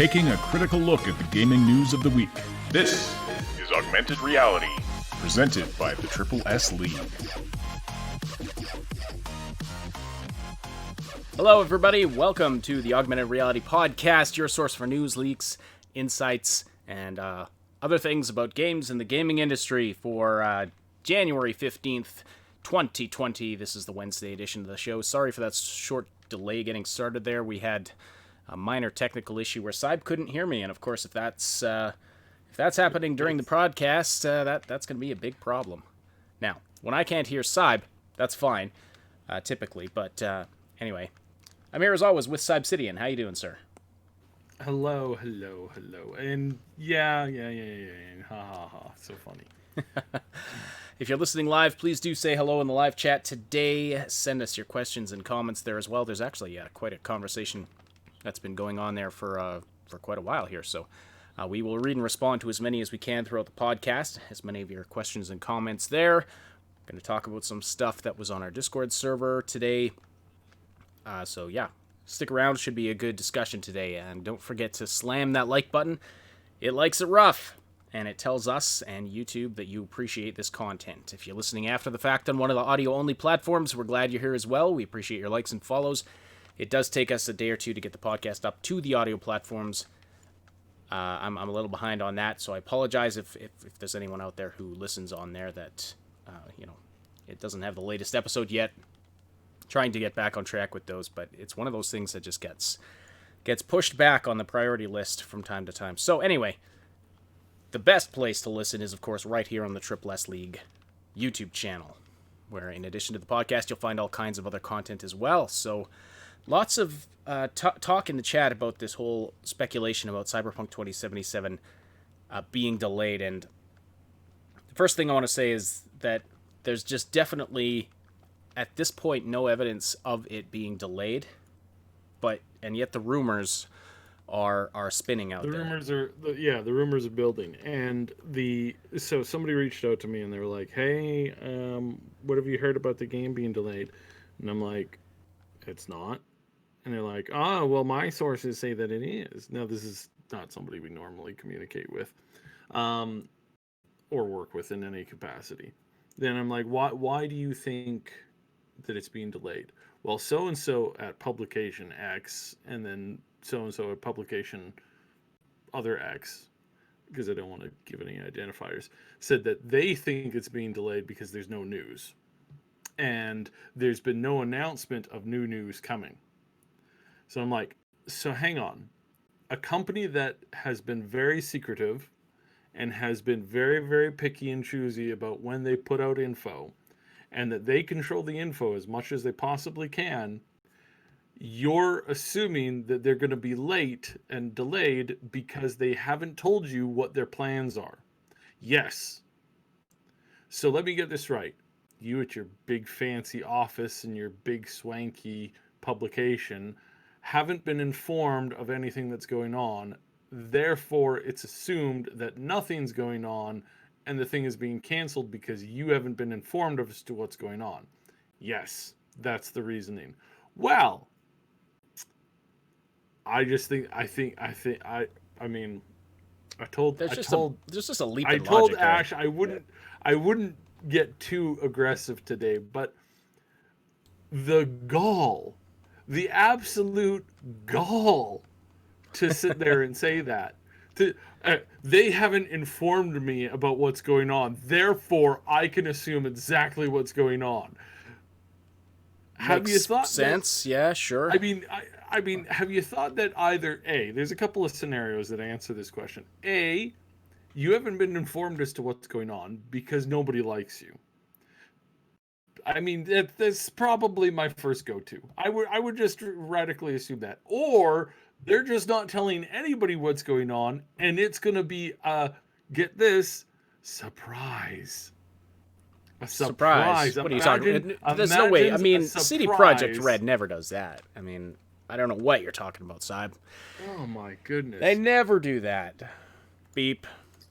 taking a critical look at the gaming news of the week. This is Augmented Reality, presented by the Triple S League. Hello, everybody. Welcome to the Augmented Reality Podcast, your source for news, leaks, insights, and other things about games and the gaming industry for January 15th, 2020. This is the Wednesday edition of the show. Sorry for that short delay getting started there. We had a minor technical issue where Cyb couldn't hear me, and of course, if that's happening during the podcast, that's going to be a big problem. Now, when I can't hear Cyb, that's fine, typically, but anyway. I'm here as always with Cybsidian. How you doing, sir? Hello. And yeah. Ha. So funny. If you're listening live, please do say hello in the live chat today. Send us your questions and comments there as well. There's actually quite a conversation that's been going on there for quite a while here. So we will read and respond to as many as we can throughout the podcast. As many of your questions and comments there. We're going to talk about some stuff that was on our Discord server today. So yeah, stick around. Should be a good discussion today. And don't forget to slam that like button. It likes it rough. And it tells us and YouTube that you appreciate this content. If you're listening after the fact on one of the audio-only platforms, we're glad you're here as well. We appreciate your likes and follows. It does take us a day or two to get the podcast up to the audio platforms. I'm a little behind on that, so I apologize if there's anyone out there who listens on there that, it doesn't have the latest episode yet. Trying to get back on track with those, but it's one of those things that just gets pushed back on the priority list from time to time. So anyway, the best place to listen is, of course, right here on the Triple S League YouTube channel, where in addition to the podcast, you'll find all kinds of other content as well. So lots of talk in the chat about this whole speculation about Cyberpunk 2077 being delayed. And the first thing I want to say is that there's just definitely, at this point, no evidence of it being delayed, and yet the rumors are spinning out there. The rumors are building, and so somebody reached out to me and they were like, "Hey, what have you heard about the game being delayed?" And I'm like, "It's not." And they're like, "Oh, well, my sources say that it is." Now, this is not somebody we normally communicate with, or work with in any capacity. Then I'm like, "Why do you think that it's being delayed?" Well, so-and-so at publication X, and then so-and-so at publication other X, because I don't want to give any identifiers, said that they think it's being delayed because there's no news. And there's been no announcement of new news coming. So I'm like, so hang on. A company that has been very secretive and has been very, very picky and choosy about when they put out info, and that they control the info as much as they possibly can, you're assuming that they're going to be late and delayed because they haven't told you what their plans are. Yes. So let me get this right. You at your big fancy office and your big swanky publication haven't been informed of anything that's going on. Therefore, it's assumed that nothing's going on and the thing is being canceled because you haven't been informed as to what's going on. Yes, that's the reasoning. Well, I just told there's just a leap in logic. I told Ash I wouldn't get too aggressive today, but the absolute gall to sit there and say that. They haven't informed me about what's going on, therefore I can assume exactly what's going on. Have you thought sense? Yeah, sure. I mean, have you thought that either A, there's a couple of scenarios that answer this question. A, you haven't been informed as to what's going on because nobody likes you. I mean, that's probably my first go-to. I would just radically assume that. Or they're just not telling anybody what's going on, and it's going to be get this, surprise. A surprise. What are you talking about? There's no way. I mean, CD Projekt Red never does that. I mean, I don't know what you're talking about, Cyb. Oh my goodness. They never do that. Beep.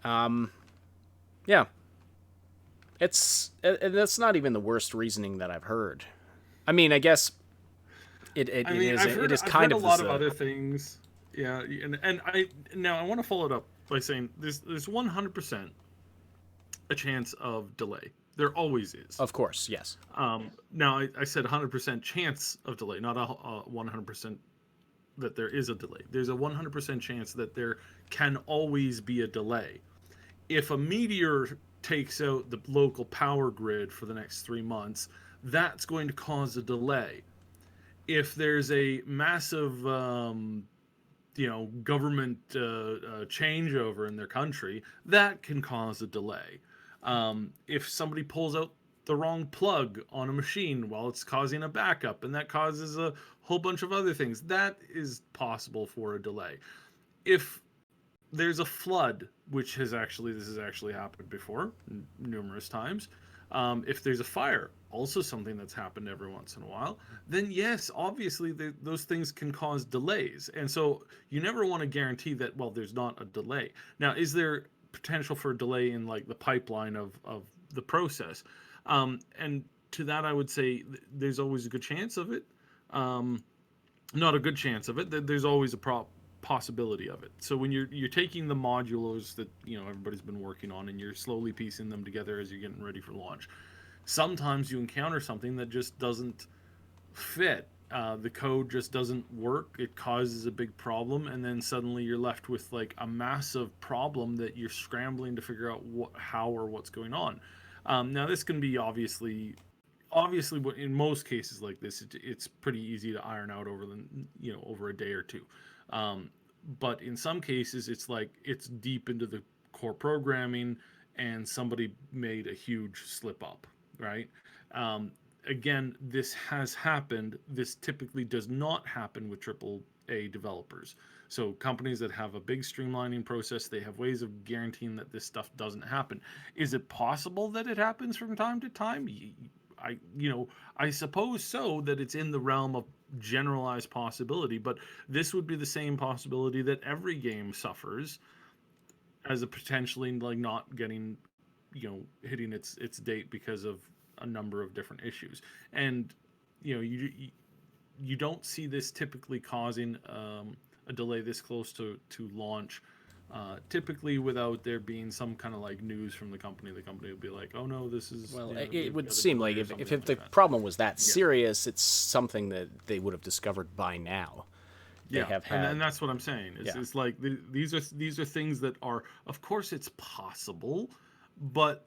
Yeah. That's not even the worst reasoning that I've heard. I mean, I guess it is kind of a lot of other things. Yeah, and I want to follow it up by saying there's 100% a chance of delay. There always is. Of course, yes. Now I said 100% chance of delay, not a 100% that there is a delay. There's a 100% chance that there can always be a delay. If a meteor takes out the local power grid for the next 3 months, that's going to cause a delay. If there's a massive government changeover in their country, that can cause a delay. If somebody pulls out the wrong plug on a machine while it's causing a backup, and that causes a whole bunch of other things, that is possible for a delay. If there's a flood, which this has actually happened before numerous times. If there's a fire, also something that's happened every once in a while, then yes, obviously those things can cause delays. And so you never want to guarantee that, well, there's not a delay. Now, is there potential for a delay in like the pipeline of the process? And to that, I would say there's always a good chance of it. Not a good chance of it. There's always a possibility of it. So when you're taking the modules that everybody's been working on and you're slowly piecing them together as you're getting ready for launch, sometimes you encounter something that just doesn't fit. The code just doesn't work. It causes a big problem, and then suddenly you're left with like a massive problem that you're scrambling to figure out how or what's going on. Now this can be obviously in most cases like this it's pretty easy to iron out over a day or two. But in some cases it's deep into the core programming and somebody made a huge slip up, right? Again, this has happened. This typically does not happen with triple A developers. So companies that have a big streamlining process, they have ways of guaranteeing that this stuff doesn't happen. Is it possible that it happens from time to time? I suppose so, that it's in the realm of generalized possibility, but this would be the same possibility that every game suffers as a potentially like not getting, hitting its date because of a number of different issues. And you don't see this typically causing a delay this close to launch. Typically, without there being some kind of like news from the company would be like, "Oh no, this is." Well, it would seem like if the that. problem was that serious, it's something that they would have discovered by now. They have had, and that's what I'm saying. It's like these are things that are, of course, it's possible, but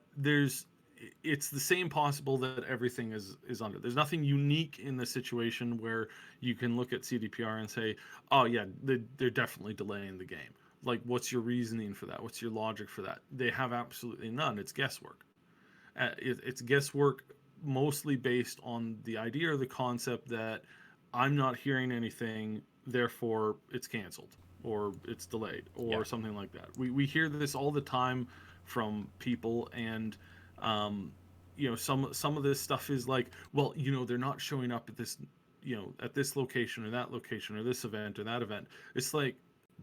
it's the same possible that everything is under. There's nothing unique in the situation where you can look at CDPR and say, "Oh yeah, they're definitely delaying the game." Like, what's your reasoning for that? What's your logic for that? They have absolutely none. It's guesswork. It's guesswork mostly based on the idea or the concept that I'm not hearing anything, therefore it's canceled or it's delayed or something like that. We hear this all the time from people, and some of this stuff is like, well, they're not showing up at this at this location or that location or this event or that event. It's like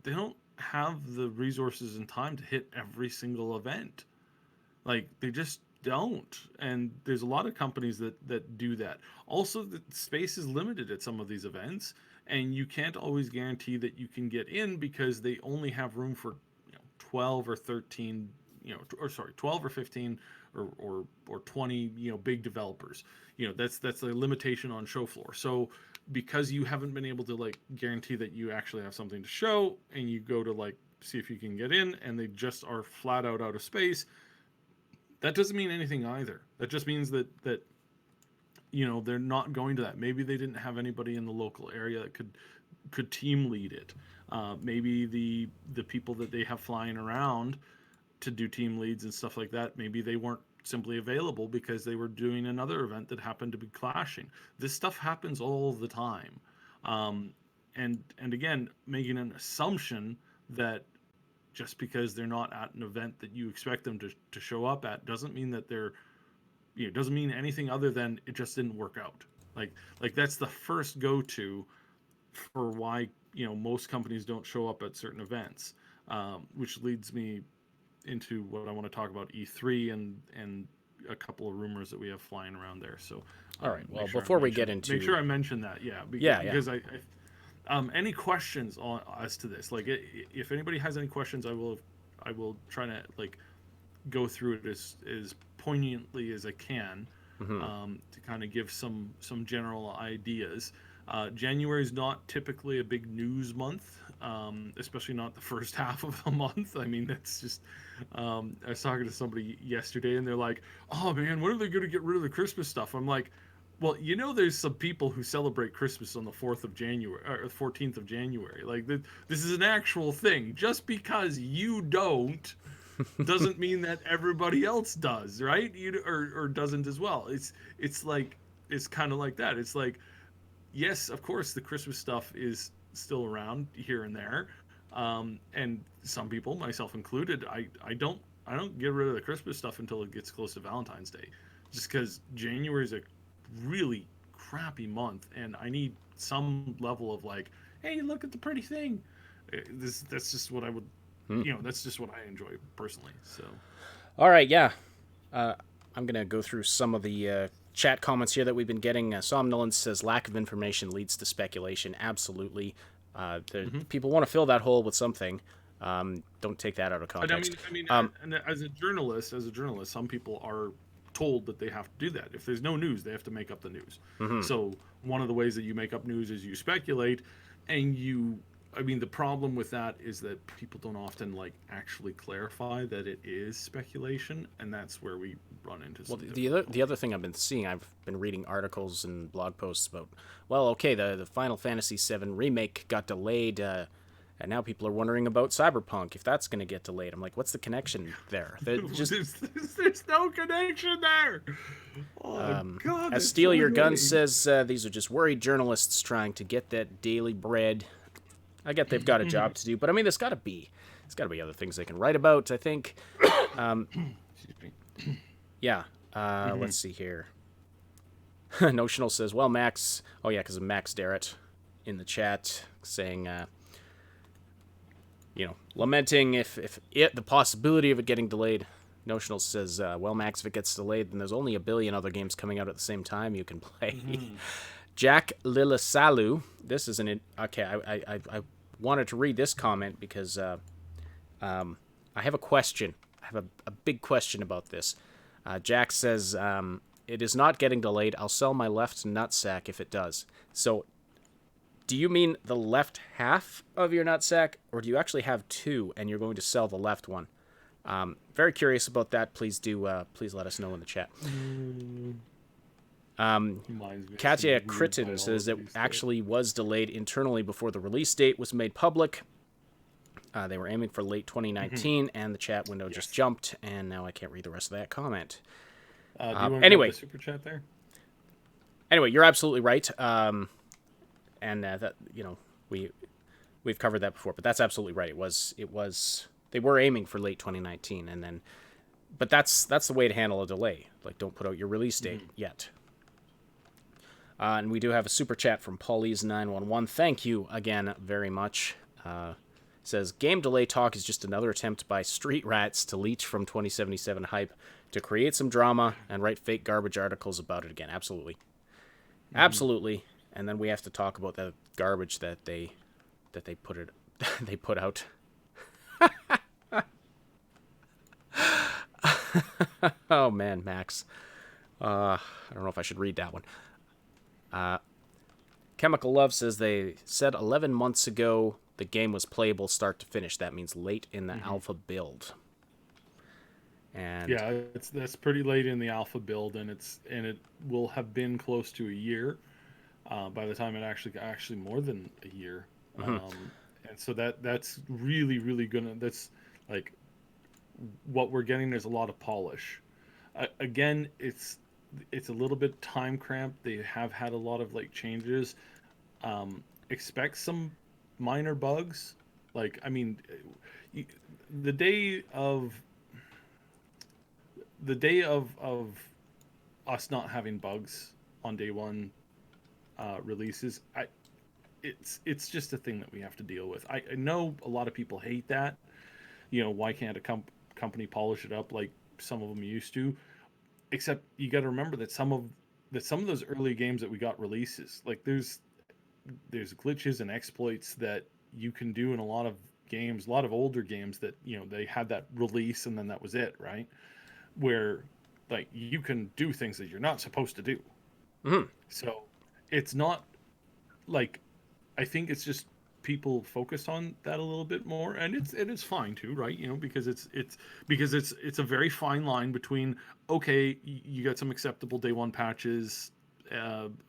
they don't have the resources and time to hit every single event. Like, they just don't. And there's a lot of companies that do that. Also, the space is limited at some of these events, and you can't always guarantee that you can get in because they only have room for 12 or 13 12 or 15 or 20 big developers. That's the limitation on show floor. So because you haven't been able to like guarantee that you actually have something to show, and you go to like see if you can get in and they just are flat out of space, that doesn't mean anything either. That just means that they're not going to that. Maybe they didn't have anybody in the local area that could team lead it. Maybe the people that they have flying around to do team leads and stuff like that, maybe they weren't simply available because they were doing another event that happened to be clashing. This stuff happens all the time. And again, making an assumption that just because they're not at an event that you expect them to show up at doesn't mean that they're doesn't mean anything other than it just didn't work out. Like that's the first go-to for why most companies don't show up at certain events, which leads me into what I want to talk about E3 and a couple of rumors that we have flying around there. So all right. Well, before we get make into sure I mention that, because Any questions on as to this? Like, if anybody has any questions, I will try to like go through it as poignantly as I can, to kind of give some general ideas. January is not typically a big news month, especially not the first half of the month. I mean, that's just. I was talking to somebody yesterday, and they're like, "Oh man, when are they going to get rid of the Christmas stuff?" I'm like, "Well, there's some people who celebrate Christmas on the 4th of January or the 14th of January. Like, this is an actual thing. Just because you don't doesn't mean that everybody else does, right? Or doesn't as well. It's like it's kind of like that. It's like, yes, of course, the Christmas stuff is still around here and there, and some people, myself included, I don't get rid of the Christmas stuff until it gets close to Valentine's Day, just because January is a really crappy month, and I need some level of like, hey, look at the pretty thing. That's just what I would, that's just what I enjoy personally. So, All right, yeah. I'm going to go through some of the chat comments here that we've been getting. Somnolence says lack of information leads to speculation. Absolutely. People want to fill that hole with something. Don't take that out of but context. and as a journalist, some people are told that they have to do that. If there's no news, they have to make up the news. So one of the ways that you make up news is you speculate, and the problem with that is that people don't often like actually clarify that it is speculation, and that's where we run into some. Well, the other thing I've been seeing, I've been reading articles and blog posts about, well, okay, the Final Fantasy VII remake got delayed, and now people are wondering about Cyberpunk, if that's going to get delayed. I'm like, what's the connection there? There's no connection there. Oh, God, as Steal Your Gun says, these are just worried journalists trying to get that daily bread. I get they've got a job to do, but I mean, there's got to be other things they can write about, I think. Yeah. Let's see here. Notional says, well, Max... Oh, yeah, because of Max Darrett in the chat saying, lamenting if the possibility of it getting delayed. Notional says, well, Max, if it gets delayed, then there's only a billion other games coming out at the same time you can play. Jack Lilisalu, this is okay, I wanted to read this comment because I have a question. I have a big question about this. Jack says, it is not getting delayed. I'll sell my left nutsack if it does. So, do you mean the left half of your nutsack, or do you actually have two and you're going to sell the left one? Very curious about that. Please let us know in the chat. Katya Kritten says it actually was delayed internally before the release date was made public. They were aiming for late 2019, and the chat window just jumped, and now I can't read the rest of that comment. Do you want to anyway, the super chat there? Anyway, you're absolutely right, and that we've covered that before, but that's absolutely right. It was they were aiming for late 2019, and then, but that's the way to handle a delay. Like, don't put out your release date yet. And we do have a super chat from Paulies911. Thank you again very much. Says, game delay talk is just another attempt by street rats to leech from 2077 hype to create some drama and write fake garbage articles about it again. Absolutely. Absolutely. And then we have to talk about the garbage that they put out. Oh man, Max. I don't know if I should read that one. Chemical Love says they said 11 months ago the game was playable start to finish. That means late in the alpha build. And yeah, that's pretty late in the alpha build, and it will have been close to a year by the time it actually more than a year. And so that's really gonna, that's like what we're getting. There's a lot of polish. Again, it's a little bit time cramped. They have had a lot of like changes. Expect some minor bugs. Like, I mean, the day of us not having bugs on day one releases, it's just a thing that we have to deal with. I know a lot of people hate that. Why can't a company polish it up like some of them used to? Except you got to remember that some of those early games that we got releases, like there's glitches and exploits that you can do in a lot of games, a lot of older games that, they had that release and then that was it, right? Where like you can do things that you're not supposed to do. Hmm. So it's not like, I think it's just people focus on that a little bit more, and it is fine too, right? Because it's a very fine line between, okay, you got some acceptable day one patches,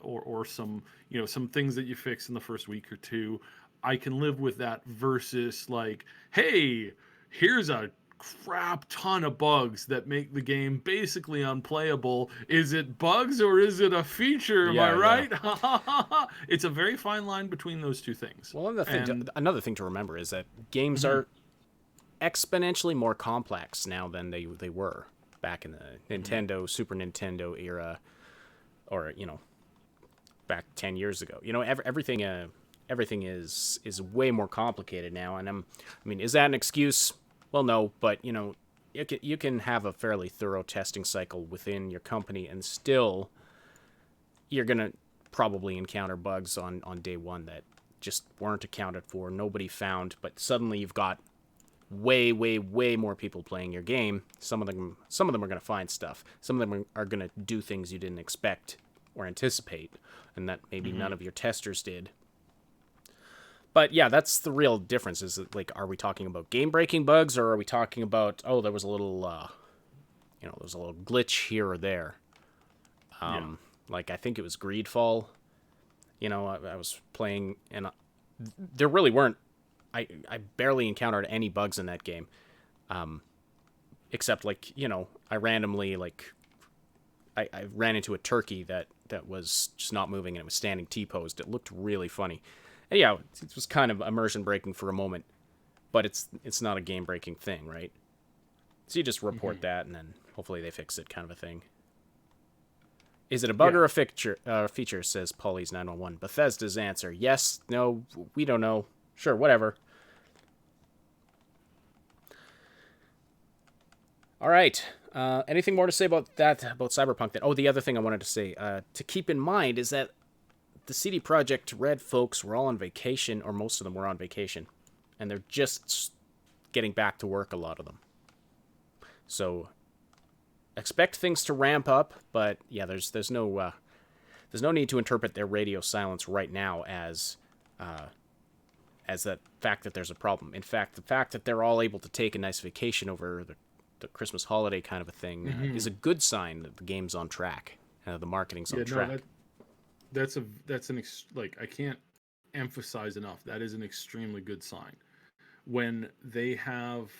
or some, some things that you fix in the first week or two. I can live with that versus like, hey, here's a crap ton of bugs that make the game basically unplayable. Is it bugs or is it a feature? Am I Yeah, yeah. right? It's a very fine line between those two things. Well, And another thing to remember is that games are exponentially more complex now than they were back in the Nintendo, Super Nintendo era, or back 10 years ago. Everything is way more complicated now, and I mean, is that an excuse? Well, no, but you can have a fairly thorough testing cycle within your company, and still you're gonna probably encounter bugs on day one that just weren't accounted for, nobody found, but suddenly you've got way, way, way more people playing your game. Some of them are gonna find stuff. Some of them are gonna do things you didn't expect or anticipate, and that maybe none of your testers did. But yeah, that's the real difference. Is that, like, are we talking about game-breaking bugs, or are we talking about, oh, there was a little, there's a little glitch here or there? yeah. Like, I think it was Greedfall. I was playing, and there really weren't. I barely encountered any bugs in that game, except like I randomly I ran into a turkey that was just not moving, and it was standing T-posed. It looked really funny. And yeah, it was kind of immersion breaking for a moment, but it's not a game breaking thing, right? So you just report that, and then hopefully they fix it, kind of a thing. Is it a bug Yeah. or a feature, says Polly's 911. Bethesda's answer: yes, no, we don't know. Sure, whatever. All right. Anything more to say about that, about Cyberpunk then? Oh, the other thing I wanted to say, to keep in mind, is that the CD Projekt Red folks were all on vacation, or most of them were on vacation, and they're just getting back to work, a lot of them. So expect things to ramp up, but yeah, there's no need to interpret their radio silence right now as that fact that there's a problem. In fact, the fact that they're all able to take a nice vacation over the Christmas holiday kind of a thing is a good sign that the game's on track, the marketing's on Yeah, no, track. like, I can't emphasize enough. That is an extremely good sign. When they have,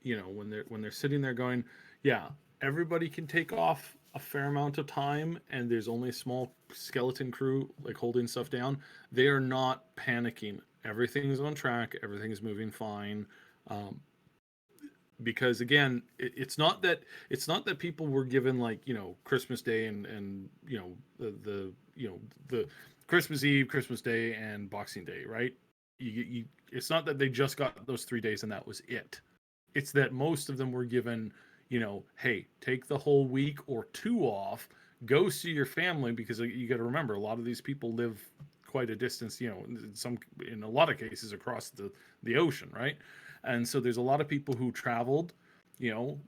when they're sitting there going, yeah, everybody can take off a fair amount of time, and there's only a small skeleton crew like holding stuff down. They are not panicking. Everything's on track. Everything's moving fine. Because again, it's not that people were given, like, Christmas Day and the Christmas Eve, Christmas Day, and Boxing Day, right? It's not that they just got those 3 days and that was it. It's that most of them were given, hey, take the whole week or two off, go see your family, because you got to remember, a lot of these people live quite a distance, in a lot of cases across the ocean, right? And so there's a lot of people who traveled,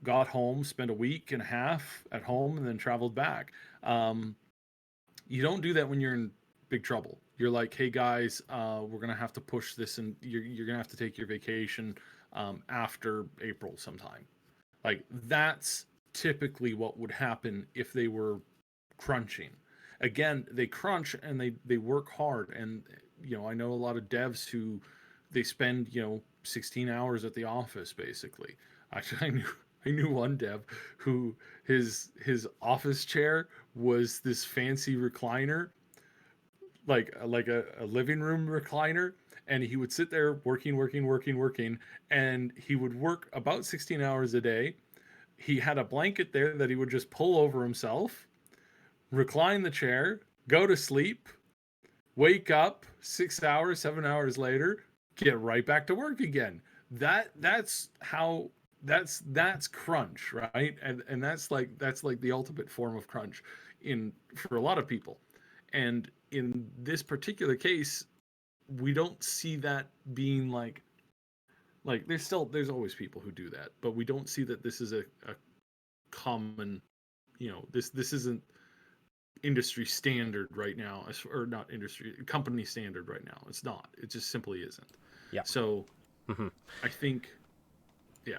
got home, spent a week and a half at home, and then traveled back. You don't do that when you're in big trouble. You're like, hey guys, we're gonna have to push this, and you're gonna have to take your vacation after April sometime. Like, that's typically what would happen if they were crunching. Again, they crunch and they work hard, and I know a lot of devs who they spend 16 hours at the office basically. Actually, I knew one dev who his office chair was this fancy recliner, like a living room recliner, and he would sit there working, and he would work about 16 hours a day. He had a blanket there that he would just pull over himself, recline the chair, go to sleep, wake up 6 hours, 7 hours later, get right back to work again. That's how that's crunch, right? And that's like the ultimate form of crunch in for a lot of people. And in this particular case, we don't see that being like there's always people who do that, but we don't see that this is a common, this isn't industry standard right now, or not industry, company standard right now. It's not. It just simply isn't. Yeah. So I think, yeah.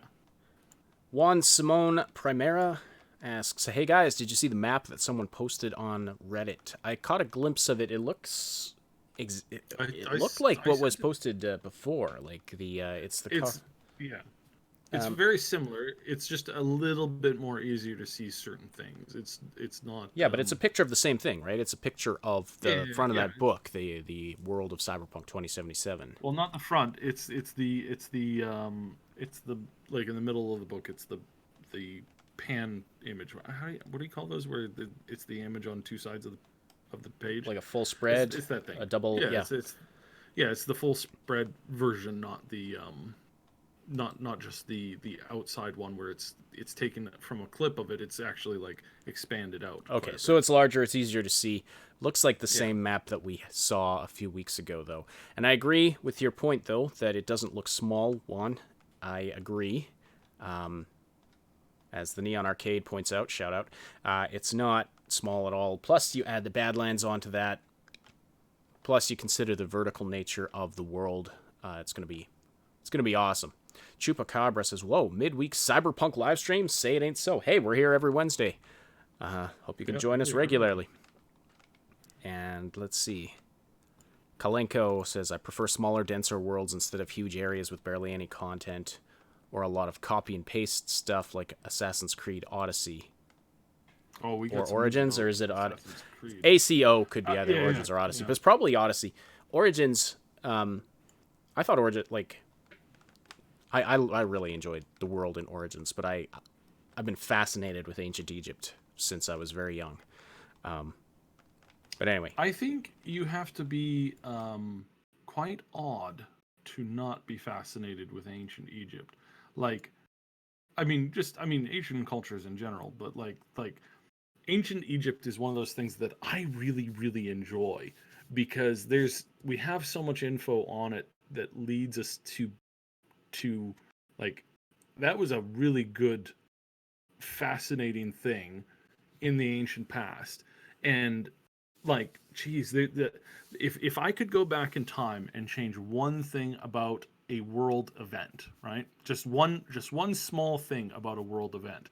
Juan Simone Primera asks, "Hey guys, did you see the map that someone posted on Reddit? I caught a glimpse of it. It looks it looked like what was posted before. Like it's yeah. It's very similar. It's just a little bit more easier to see certain things. It's not. Yeah, but it's a picture of the same thing, right? It's a picture of the front of that book, the World of Cyberpunk 2077. Well, not the front. It's the like in the middle of the book. It's the pan image. What do you call those? Where it's the image on two sides of the page, Like a full spread. It's that thing. A double. Yeah. It's the full spread version, not the not just the outside one where it's taken from a clip of it. It's actually like expanded out. Okay, so it's larger. It's easier to see. Looks like the same map that we saw a few weeks ago, though. And I agree with your point, though, that it doesn't look small. Juan, I agree. As the Neon Arcade points out, shout out, it's not small at all. Plus, you add the Badlands onto that. Plus, you consider the vertical nature of the world. It's gonna be awesome. Chupacabra says, "Whoa, midweek Cyberpunk live stream? Say it ain't so. Hey, we're here every Wednesday. Hope you can join us regularly." And let's see. Kalenko says, "I prefer smaller, denser worlds instead of huge areas with barely any content or a lot of copy and paste stuff like Assassin's Creed Odyssey." Oh, we got or Origins, or is it Assassin's Creed. ACO? Could be either Origins or Odyssey, but it's probably Odyssey. Origins, I thought Origin, like, I really enjoyed the world in Origins, but I've been fascinated with ancient Egypt since I was very young. But anyway, I think you have to be quite odd to not be fascinated with ancient Egypt. Like, I mean, Asian cultures in general, but like ancient Egypt is one of those things that I really, really enjoy because we have so much info on it that leads us to like, that was a really good, fascinating thing in the ancient past. And like, geez, if I could go back in time and change one thing about a world event, right? Just one small thing about a world event.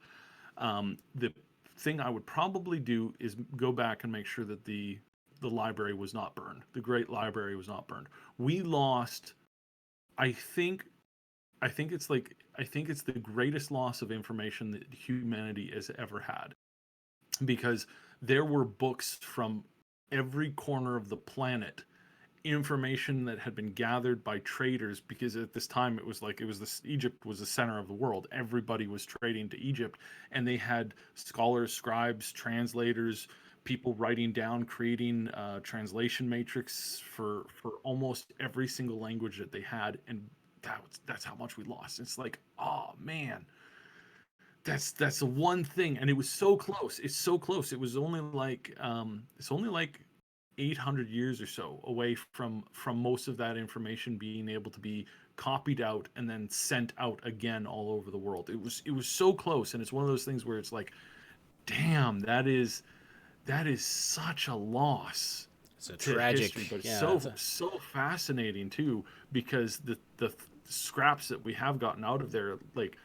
The thing I would probably do is go back and make sure that the library was not burned. The Great Library was not burned. We lost, I think it's the greatest loss of information that humanity has ever had, because there were books from every corner of the planet, information that had been gathered by traders, because at this time Egypt was the center of the world. Everybody was trading to Egypt, and they had scholars, scribes, translators, people writing down, creating translation matrix for almost every single language that they had, and that's how much we lost. It's like, oh man, that's the one thing, and it was so close. It's so close. It was only like 800 years or so away from most of that information being able to be copied out and then sent out again all over the world. It was so close, and it's one of those things where it's like, damn, that is such a loss. it's a tragic history, but it's so fascinating too, because the scraps that we have gotten out of there, like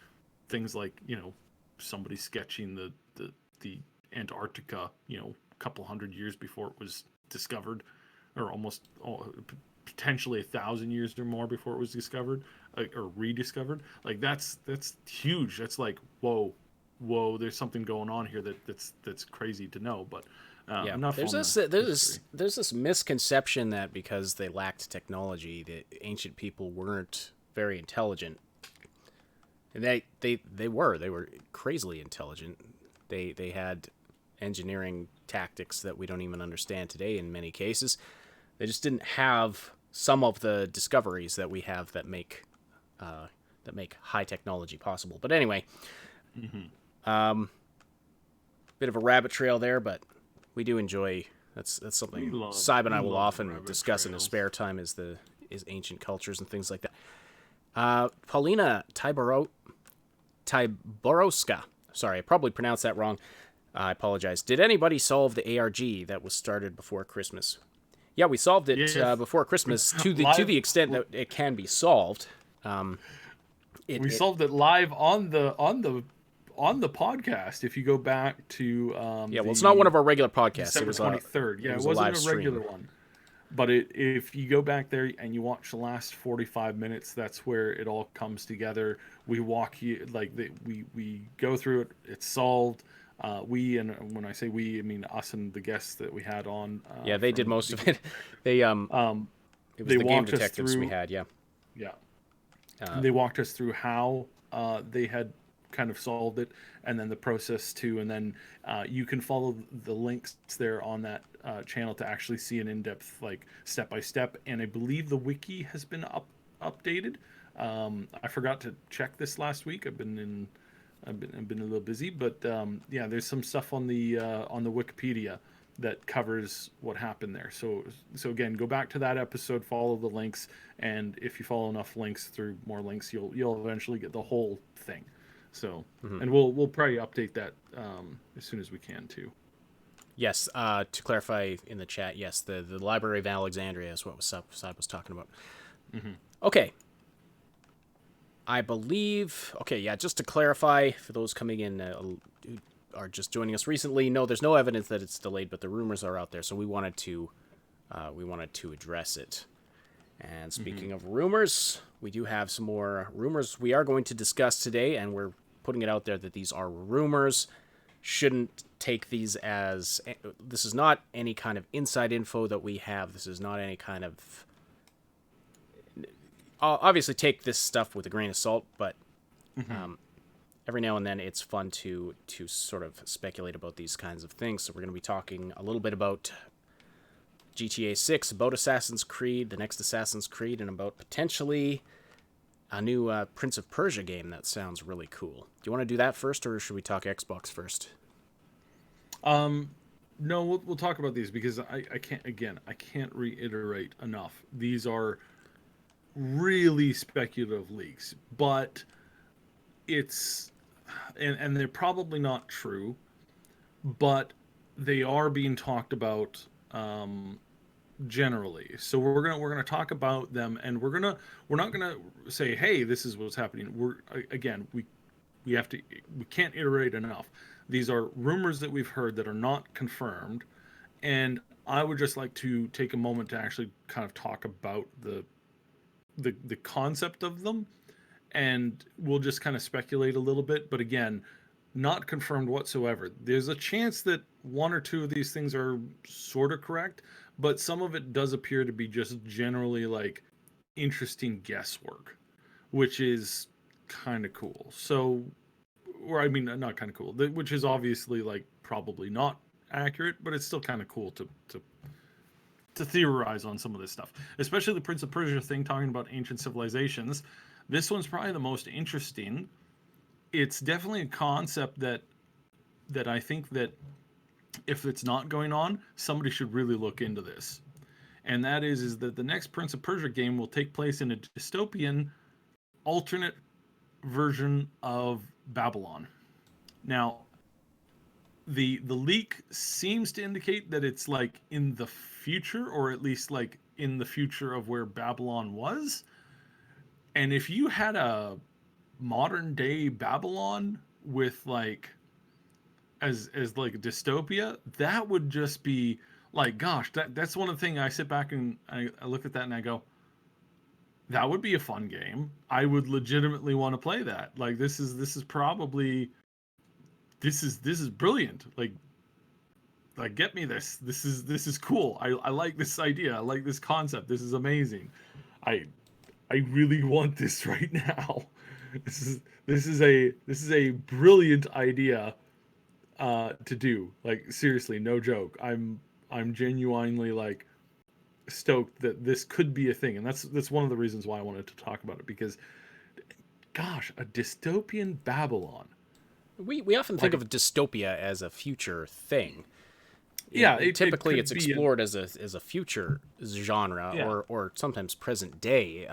things like, somebody sketching the Antarctica, a couple hundred years before it was discovered, or almost potentially 1,000 years or more before it was discovered, or rediscovered. Like, that's huge. That's like, whoa, there's something going on here that's crazy to know. But there's this misconception that because they lacked technology, that ancient people weren't very intelligent. And they were crazily intelligent. They had engineering tactics that we don't even understand today in many cases. They just didn't have some of the discoveries that we have that make high technology possible. But anyway, bit of a rabbit trail there, but we do enjoy That's We something love- Cyber and I we will love often rabbit discuss in his trails. spare time is ancient cultures and things like that. Paulina Tyborowska. Sorry, I probably pronounced that wrong. I apologize. Did anybody solve the ARG that was started before Christmas? Yeah, we solved it Yes. before Christmas to the Live- extent that it can be solved. We solved it live on the podcast. If you go back to Yeah, well, it's not one of our regular podcasts. December It was 23rd. Yeah, it it was a wasn't live a stream. regular one. But if you go back there and you watch the last 45 minutes, that's where it all comes together. We walk you we go through it. It's solved. And when I say we, I mean us and the guests that we had on. Yeah, they did from most the- of it. They it was they the game walked us detectives we through- had. Yeah. Yeah. They walked us through how they had kind of solved it, and then the process too, and then you can follow the links there on that channel to actually see an in-depth, like, step-by-step. And I believe the wiki has been updated. I forgot to check this last week. I've been a little busy, but yeah, there's some stuff on the Wikipedia that covers what happened there. So again, go back to that episode, follow the links, and if you follow enough links through more links, you'll eventually get the whole thing. So, and we'll probably update that as soon as we can too. Yes. To clarify in the chat, yes, the Library of Alexandria is what Sab was talking about. Okay. I believe. Okay, yeah. Just to clarify for those coming in who are just joining us recently, no, there's no evidence that it's delayed, but the rumors are out there, so we wanted to address it. And speaking of rumors, we do have some more rumors we are going to discuss today, and we're putting it out there that these are rumors. Shouldn't take these as this is not any kind of inside info that we have. This is not any kind of obviously take this stuff with a grain of salt, but every now and then it's fun to sort of speculate about these kinds of things. So we're going to be talking a little bit about GTA 6, about Assassin's Creed, the next Assassin's Creed, and about potentially a new Prince of Persia game that sounds really cool. Do you want to do that first, or should we talk Xbox first? No, we'll talk about these because I can't reiterate enough. These are really speculative leaks, but it's and they're probably not true, but they are being talked about generally. So we're gonna talk about them, and we're not gonna say, hey, this is what's happening. We can't iterate enough. These are rumors that we've heard that are not confirmed, and I would just like to take a moment to actually kind of talk about the concept of them, and we'll just kind of speculate a little bit, but again, not confirmed whatsoever. There's a chance that one or two of these things are sort of correct, but some of it does appear to be just generally like interesting guesswork, which is kind of cool. So, or I mean, not kind of cool, which is obviously like probably not accurate, but it's still kind of cool to theorize on some of this stuff, especially the Prince of Persia thing, talking about ancient civilizations. This one's probably the most interesting. It's definitely a concept that I think that if it's not going on, somebody should really look into this. And that is that the next Prince of Persia game will take place in a dystopian alternate version of Babylon. Now, the leak seems to indicate that it's like in the future, or at least like in the future of where Babylon was. And if you had a modern day Babylon with like as like a dystopia, that would just be like, gosh, that's one of the things I sit back and I look at that and I go, that would be a fun game. I would legitimately want to play that. Like this is probably this is brilliant. Like get me this. This is cool. I like this idea. I like this concept. This is amazing. I really want this right now. This is a brilliant idea to do. Like seriously, no joke. I'm genuinely like stoked that this could be a thing, and that's one of the reasons why I wanted to talk about it, because gosh, a dystopian Babylon. We often think of dystopia as a future thing. Yeah, it typically could it's be explored as a future genre, Yeah. or sometimes present day.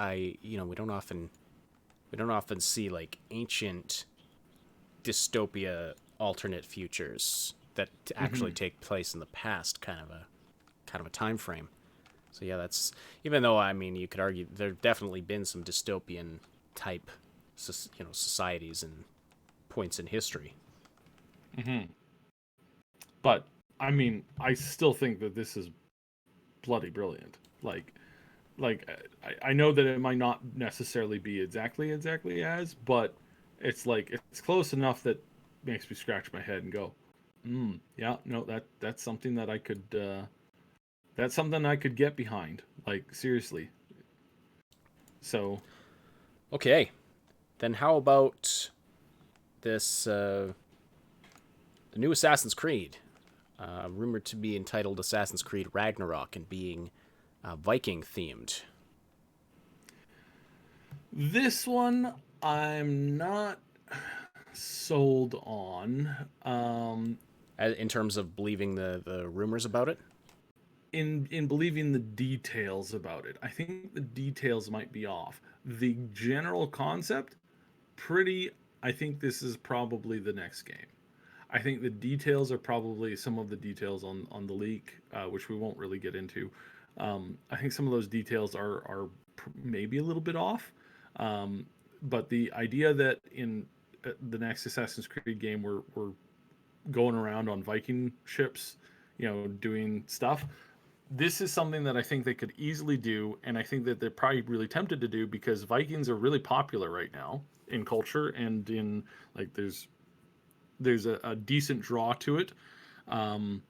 We don't often see like ancient dystopia alternate futures that actually take place in the past, kind of a time frame. So yeah, that's, even though I mean you could argue there've definitely been some dystopian type societies and points in history. but I mean, I still think that this is bloody brilliant. Like I know that it might not necessarily be exactly as, but it's like it's close enough that makes me scratch my head and go, yeah, no, that's something that I could that's something I could get behind. Like seriously. So Okay, then how about this the new Assassin's Creed, rumored to be entitled Assassin's Creed Ragnarok and being Viking themed. this one I'm not sold on. In terms of believing the rumors about it. In believing the details about it. I think the details might be off. The general concept, pretty. I think this is probably the next game. I think the details are probably some of the details on the leak, which we won't really get into. I think some of those details are maybe a little bit off, but the idea that in the next Assassin's Creed game we're going around on Viking ships, doing stuff. This is something that I think they could easily do, and I think that they're probably really tempted to do because Vikings are really popular right now in culture and in like there's a decent draw to it, and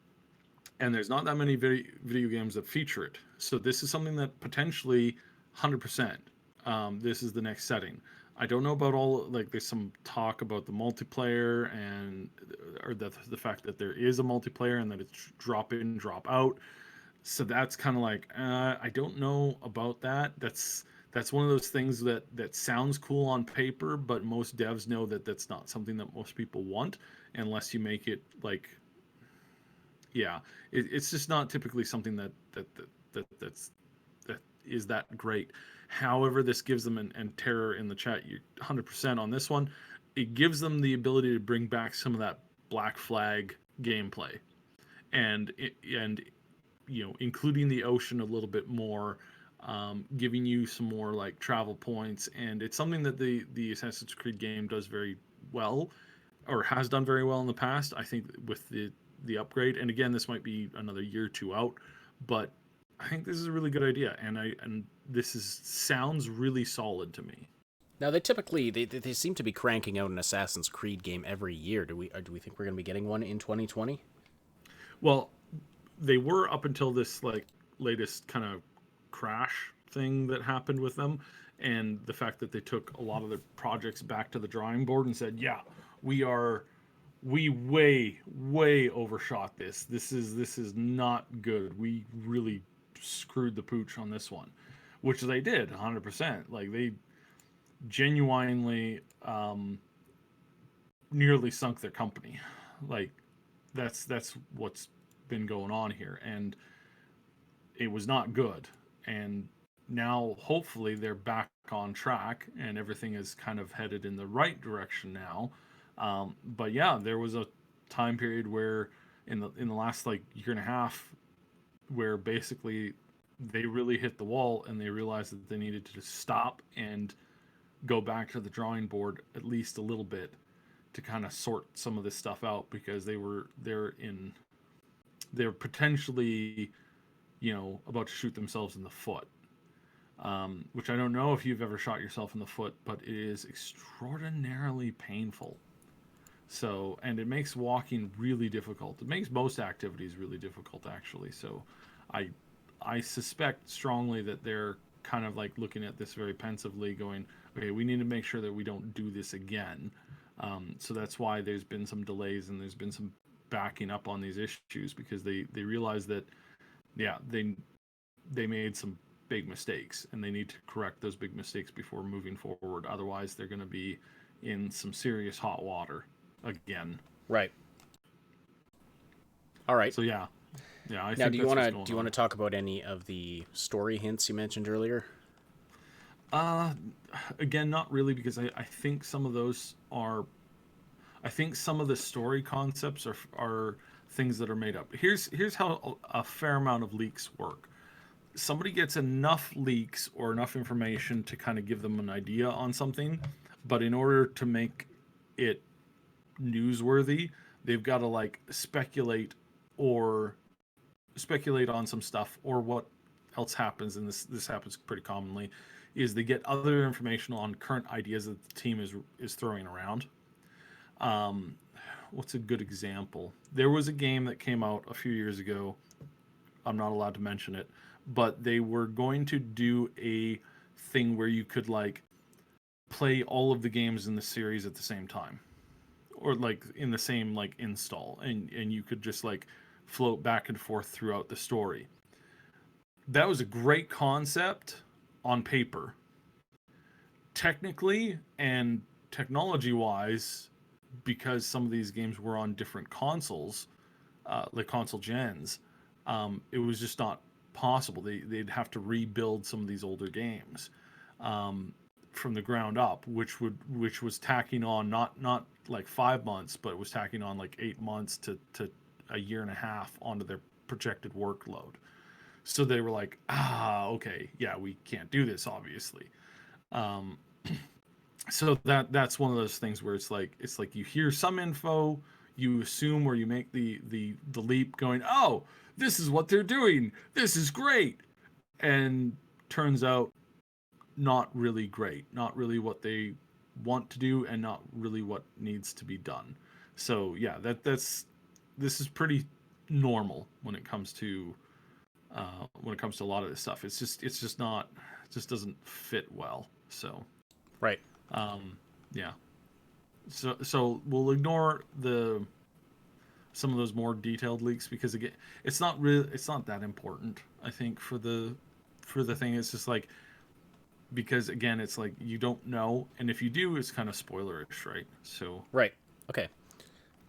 there's not that many video games that feature it. So this is something that potentially 100%. This is the next setting. I don't know about all like there's some talk about the multiplayer and or the fact that there is a multiplayer and that it's drop in drop out. So that's kind of like I don't know about that. That's one of those things that sounds cool on paper, but most devs know that that's not something that most people want unless you make it like yeah, it's just not typically something that is that great. However, this gives them and Terror in the chat, you're 100% on this one. It gives them the ability to bring back some of that Black Flag gameplay, and including the ocean a little bit more, giving you some more like travel points, and it's something that the Assassin's Creed game does very well, or has done very well in the past. I think with the upgrade, and again, this might be another year or two out, but I think this is a really good idea, and this sounds really solid to me. Now they seem to be cranking out an Assassin's Creed game every year. Do we think we're going to be getting one in 2020? Well, they were up until this like latest kind of crash thing that happened with them, and the fact that they took a lot of their projects back to the drawing board and said, yeah, we way overshot this. This is not good. We really screwed the pooch on this one, which they did 100%. Like they genuinely nearly sunk their company. Like that's what's been going on here, and it was not good. And now hopefully they're back on track and everything is kind of headed in the right direction now. But yeah, there was a time period where in the last like year and a half where basically they really hit the wall and they realized that they needed to stop and go back to the drawing board at least a little bit to kind of sort some of this stuff out, because they're potentially about to shoot themselves in the foot, which I don't know if you've ever shot yourself in the foot, but it is extraordinarily painful. So, and it makes walking really difficult. It makes most activities really difficult, actually. So, I suspect strongly that they're kind of like looking at this very pensively, going, okay, we need to make sure that we don't do this again. So that's why there's been some delays and there's been some backing up on these issues, because they realize that, yeah, they made some big mistakes and they need to correct those big mistakes before moving forward. Otherwise, they're going to be in some serious hot water again. Right. All right. So yeah, Yeah, I Now, think do you that's want what's to going do you want to talk about any of the story hints you mentioned earlier? Again, not really, because I think some of those are. I think some of the story concepts are things that are made up. Here's how a fair amount of leaks work. Somebody gets enough leaks or enough information to kind of give them an idea on something, but in order to make it newsworthy, they've got to like or speculate on some stuff, or what else happens, and this happens pretty commonly, is they get other information on current ideas that the team is throwing around. What's a good example? There was a game that came out a few years ago. I'm not allowed to mention it, but they were going to do a thing where you could like play all of the games in the series at the same time, or like in the same like install, and you could just like float back and forth throughout the story. That was a great concept on paper. Technically and technology wise, because some of these games were on different consoles, like console gens, it was just not possible. They'd have to rebuild some of these older games from the ground up, which was tacking on not like 5 months, but it was tacking on like 8 months to a year and a half onto their projected workload. So they were like, okay, yeah, we can't do this, obviously. Um, so that's one of those things where it's like you hear some info, you assume, or you make the leap, going, oh, this is what they're doing, this is great, and turns out not really great, not really what they want to do, and not really what needs to be done. So yeah, this is pretty normal when it comes to a lot of this stuff. It's just not, it just doesn't fit well. So Right. yeah. So we'll ignore the some of those more detailed leaks, because again, it's not that important, I think, for the thing. It's just like, because again, it's like you don't know, and if you do, it's kind of spoilerish, right? So Right. Okay.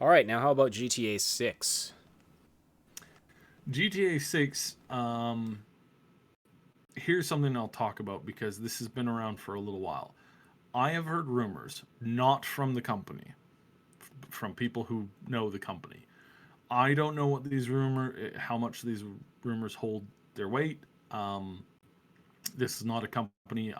All right. Now, how about GTA 6? GTA 6, here's something I'll talk about, because this has been around for a little while. I have heard rumors, not from the company, from people who know the company. I don't know how much these rumors hold their weight. This is not a company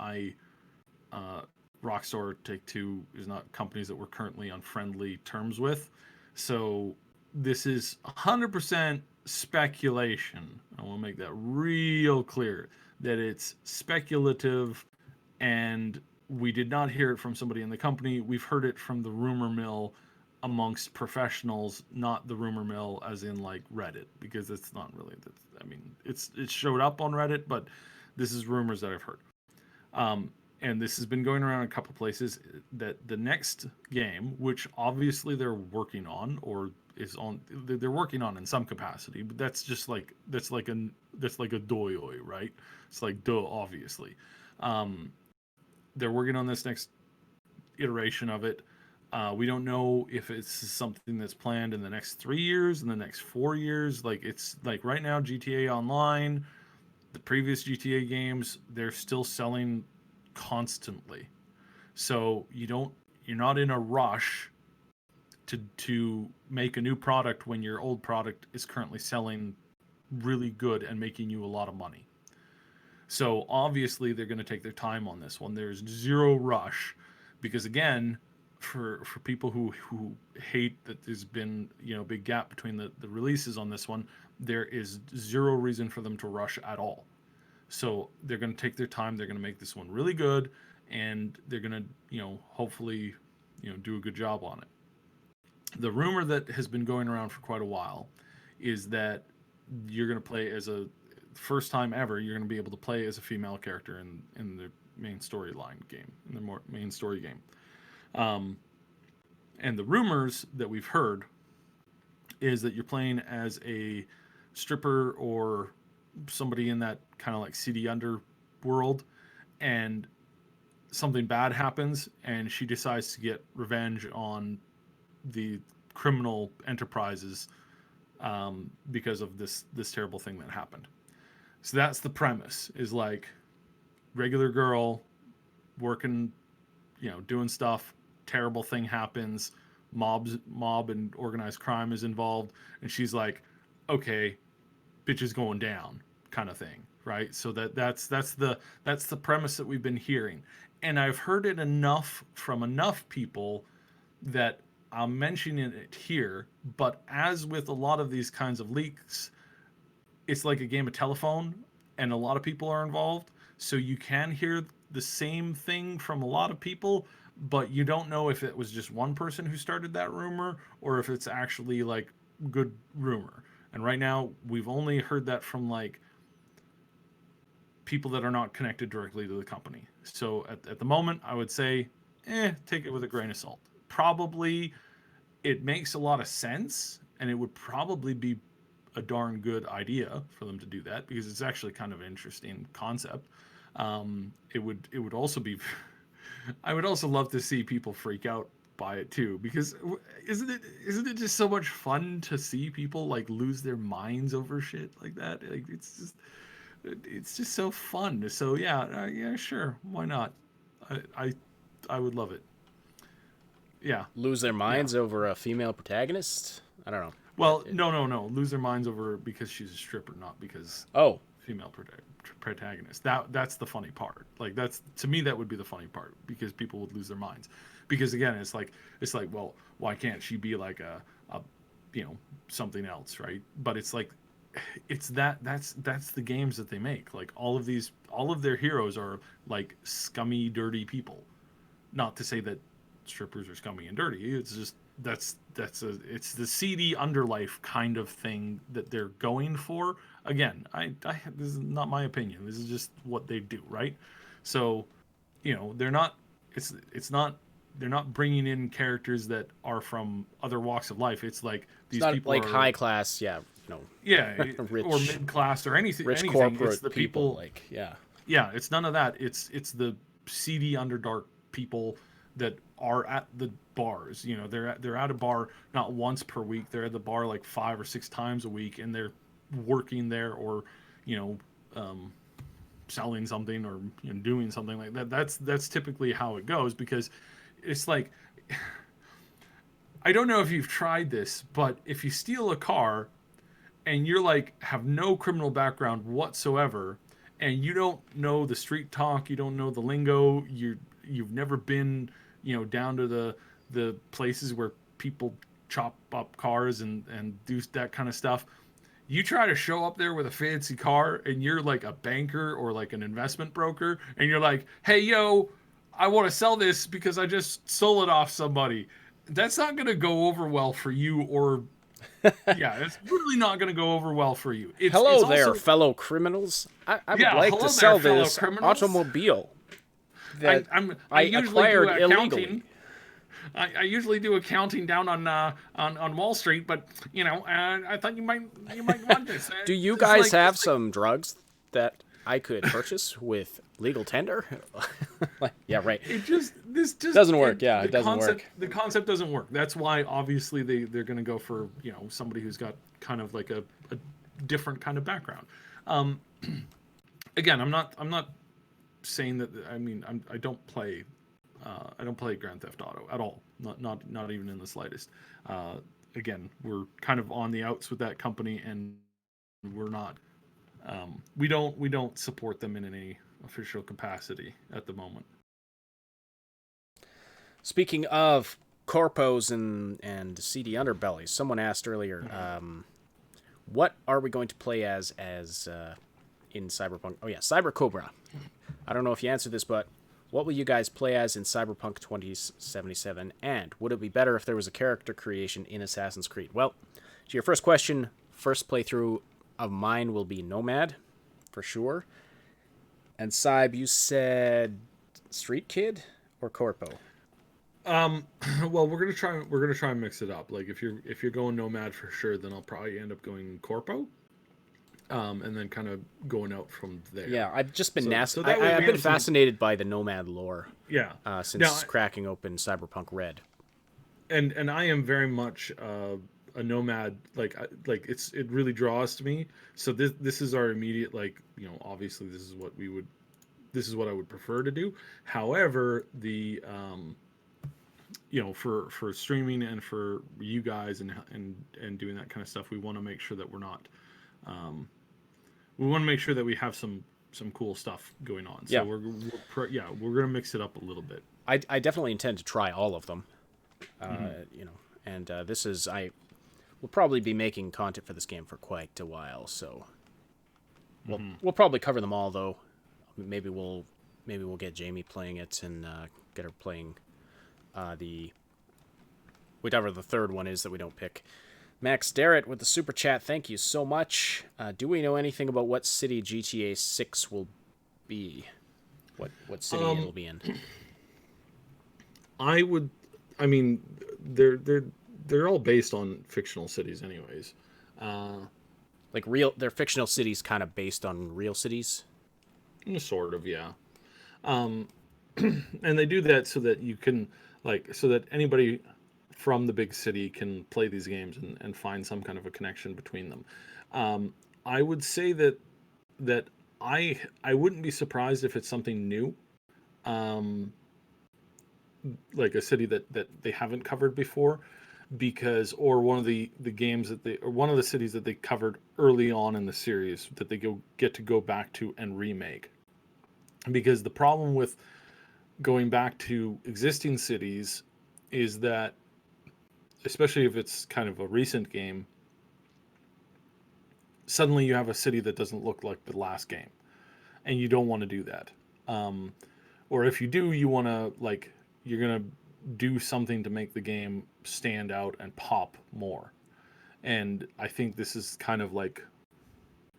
uh, Rockstar, Take Two is not companies that we're currently on friendly terms with. So this is 100% speculation. I want to make that real clear, that it's speculative, and we did not hear it from somebody in the company. We've heard it from the rumor mill amongst professionals, not the rumor mill as in like Reddit, because it's not really. I mean, it showed up on Reddit, but this is rumors that I've heard. And this has been going around a couple places, that the next game, which obviously they're working on, or they're working on in some capacity, but that's like a doy, right? It's like, duh, obviously. They're working on this next iteration of it. We don't know if it's something that's planned in the next 3 years, in the next 4 years. Like, it's like right now, GTA Online, the previous GTA games, they're still selling constantly. So you're not in a rush to make a new product when your old product is currently selling really good and making you a lot of money. So obviously they're going to take their time on this one. There's zero rush, because again, for people who hate that there's been a big gap between the releases on this one, there is zero reason for them to rush at all. So they're going to take their time. They're going to make this one really good, and they're going to hopefully do a good job on it. The rumor that has been going around for quite a while is that you're going to play as a first time ever. You're going to be able to play as a female character in the main storyline game, in the main story game. And the rumors that we've heard is that you're playing as a stripper or somebody in that kind of like city underworld, and something bad happens, and she decides to get revenge on the criminal enterprises because of this terrible thing that happened. So that's the premise, is like regular girl working, doing stuff, terrible thing happens, mob and organized crime is involved, and she's like, okay, bitch is going down, kind of thing, right? So that's the premise that we've been hearing, and I've heard it enough from enough people that I'm mentioning it here. But as with a lot of these kinds of leaks, it's like a game of telephone, and a lot of people are involved, so you can hear the same thing from a lot of people, but you don't know if it was just one person who started that rumor or if it's actually like good rumor. And right now we've only heard that from like people that are not connected directly to the company. So at the moment, I would say, take it with a grain of salt. Probably it makes a lot of sense, and it would probably be a darn good idea for them to do that, because it's actually kind of an interesting concept. It would also be I would also love to see people freak out by it too, because isn't it just so much fun to see people like lose their minds over shit like that? Like it's just so fun. So yeah, sure, why not? I would love it. Yeah. Lose their minds over a female protagonist? I don't know. Well, no. Lose their minds over because she's a stripper, not because female protagonist. That's the funny part. Like, that's, to me, that would be the funny part, because people would lose their minds. Because again, it's like, well, why can't she be like a something else, right? But it's like, that's the games that they make. Like, all of their heroes are like scummy, dirty people. Not to say that strippers are scummy and dirty. It's just it's the seedy underlife kind of thing that they're going for. Again, this is not my opinion. This is just what they do, right? So, they're not bringing in characters that are from other walks of life. It's like these people like are high class, rich, or mid class or anything. Rich anything. corporate It's the people, it's none of that. It's the seedy underdark people that are at the bars. They're at a bar not once per week. They're at the bar like 5 or 6 times a week, and they're working there, or selling something, or doing something like that. That's typically how it goes, because it's like, I don't know if you've tried this, but if you steal a car and you're like, have no criminal background whatsoever, and you don't know the street talk, you don't know the lingo, you've never been down to the places where people chop up cars and do that kind of stuff. You try to show up there with a fancy car, and you're like a banker or like an investment broker, and you're like, hey, yo, I want to sell this because I just stole it off somebody. That's not going to go over well for you, or it's really not going to go over well for you. Hello there, fellow criminals. I would like to sell this automobile that I acquired illegally. I usually do accounting down on Wall Street, but I thought you might want this. Do you guys have some drugs that I could purchase with legal tender? Yeah, right. This doesn't work. It doesn't work. The concept doesn't work. That's why obviously they're going to go for somebody who's got kind of like a different kind of background. Again, I'm not saying that. I mean, I don't play Grand Theft Auto at all. Not even in the slightest. Again, we're kind of on the outs with that company, and we're not. We don't support them in any official capacity at the moment. Speaking of corpos and seedy underbellies, someone asked earlier, what are we going to play as in Cyberpunk? Oh yeah, Cyber Cobra. I don't know if you answered this, but what will you guys play as in Cyberpunk 2077? And would it be better if there was a character creation in Assassin's Creed? Well, to your first question, first playthrough of mine will be Nomad, for sure. And Cyb, you said Street Kid or Corpo? Well, we're gonna try and mix it up. Like, if you're going Nomad for sure, then I'll probably end up going Corpo. And then kind of going out from there. Yeah, I've just been I've been fascinated by the Nomad lore. Yeah. Since cracking open Cyberpunk Red. And I am very much a nomad, like it really draws to me. So this is our immediate, like, obviously this is what I would prefer to do. However, the for streaming and for you guys and doing that kind of stuff, we want to make sure that we're not we want to make sure that we have some cool stuff going on. So Yeah. we're gonna mix it up a little bit. I definitely intend to try all of them. And this is we'll probably be making content for this game for quite a while, so we'll probably cover them all, though. Maybe we'll get Jamie playing it and get her playing the whatever the third one is that we don't pick. Max Darrett with the super chat, thank you so much. Do we know anything about what city GTA 6 will be? What city it'll be in? I mean, they're all based on fictional cities, anyways. Like they're fictional cities, kind of based on real cities. Sort of, yeah. And they do that so that you can, so that anybody from the big city can play these games and find some kind of a connection between them. I would say that I wouldn't be surprised if it's something new. Like a city that they haven't covered before, or one of the games or one of the cities that they covered early on in the series that they get to go back to and remake. Because the problem with going back to existing cities is that, especially if it's kind of a recent game, suddenly you have a city that doesn't look like the last game, and you don't want to do that. Or if you do, you want to, you're going to do something to make the game stand out and pop more. And I think this is kind of I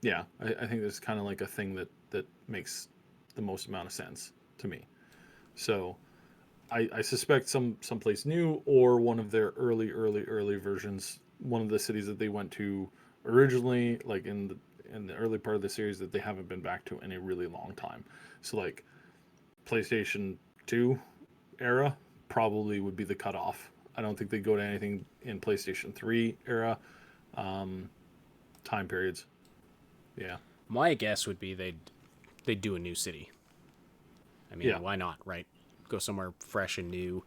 think this is kind of like a thing that makes the most amount of sense to me. So I suspect someplace new, or one of their early versions, one of the cities that they went to originally, like in the early part of the series, that they haven't been back to in a really long time. So like PlayStation 2 era probably would be the cutoff. I don't think they go to anything in PlayStation 3 era time periods. Yeah. My guess would be they'd do a new city. I mean, why not, right? Go somewhere fresh and new.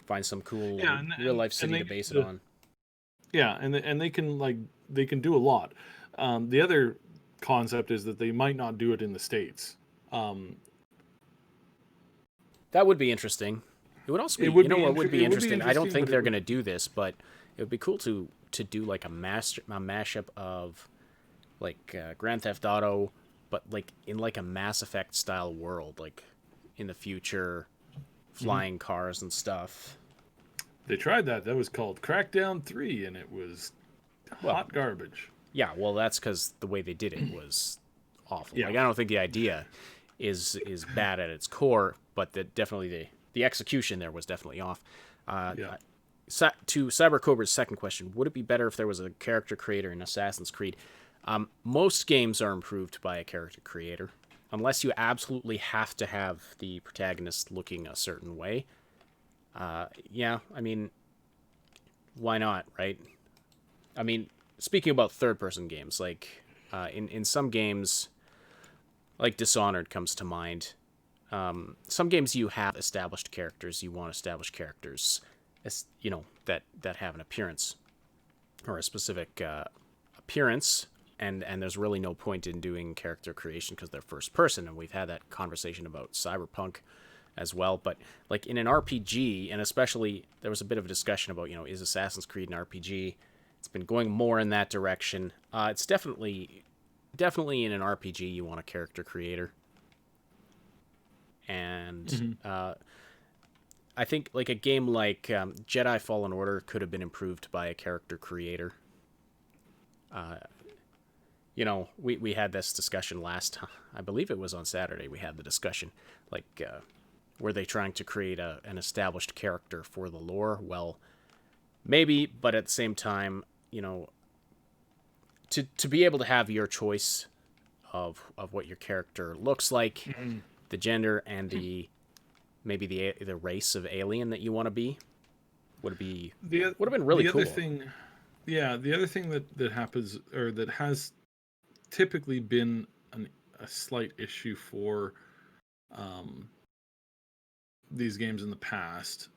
Find some cool real life city to base it on. Yeah, and they can do a lot. The other concept is that they might not do it in the States. That would be interesting. It would also be, what would be interesting? I don't think they're going to do this, but it would be cool to do like a mashup of like Grand Theft Auto, but like in like a Mass Effect style world, like in the future, flying cars and stuff. They tried that. That was called Crackdown 3, and it was hot garbage. Yeah, well, that's because the way they did it was awful. Yeah. Like, I don't think the idea is bad at its core, but definitely the execution there was definitely off. To Cyber Cobra's second question, would it be better if there was a character creator in Assassin's Creed? Most games are improved by a character creator, unless you absolutely have to have the protagonist looking a certain way. I mean, why not, right? I mean, speaking about third-person games, like in some games, like Dishonored comes to mind. Some games you have established characters. You want established characters, that have an appearance or a specific appearance, and there's really no point in doing character creation because they're first person, and we've had that conversation about Cyberpunk as well. But like in an RPG, and especially there was a bit of a discussion about, is Assassin's Creed an RPG? It's been going more in that direction. It's definitely in an RPG you want a character creator. And I think like a game like Jedi Fallen Order could have been improved by a character creator. We had this discussion last time. I believe it was on Saturday. We had the discussion, like, were they trying to create an established character for the lore? Well, maybe, but at the same time, to be able to have your choice of what your character looks like, the gender, and the race of alien that you want to be. would be The would have been really the cool. other thing, yeah, the other thing that happens, or that has typically been a slight issue for um, these games in the past,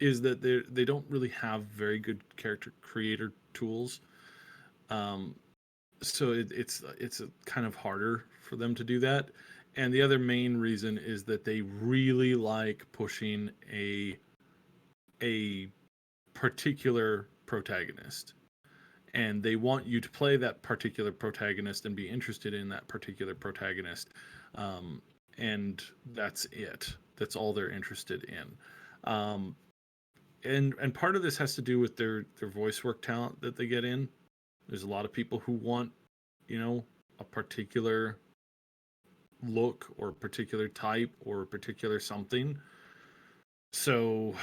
is that they don't really have very good character creator tools. Um, so it's a kind of harder for them to do that. And the other main reason is that they really like pushing a particular protagonist, and they want you to play that particular protagonist and be interested in that particular protagonist, and that's it. That's all they're interested in. And part of this has to do with their voice work talent that they get in. There's a lot of people who want, a particular look or a particular type or a particular something. So,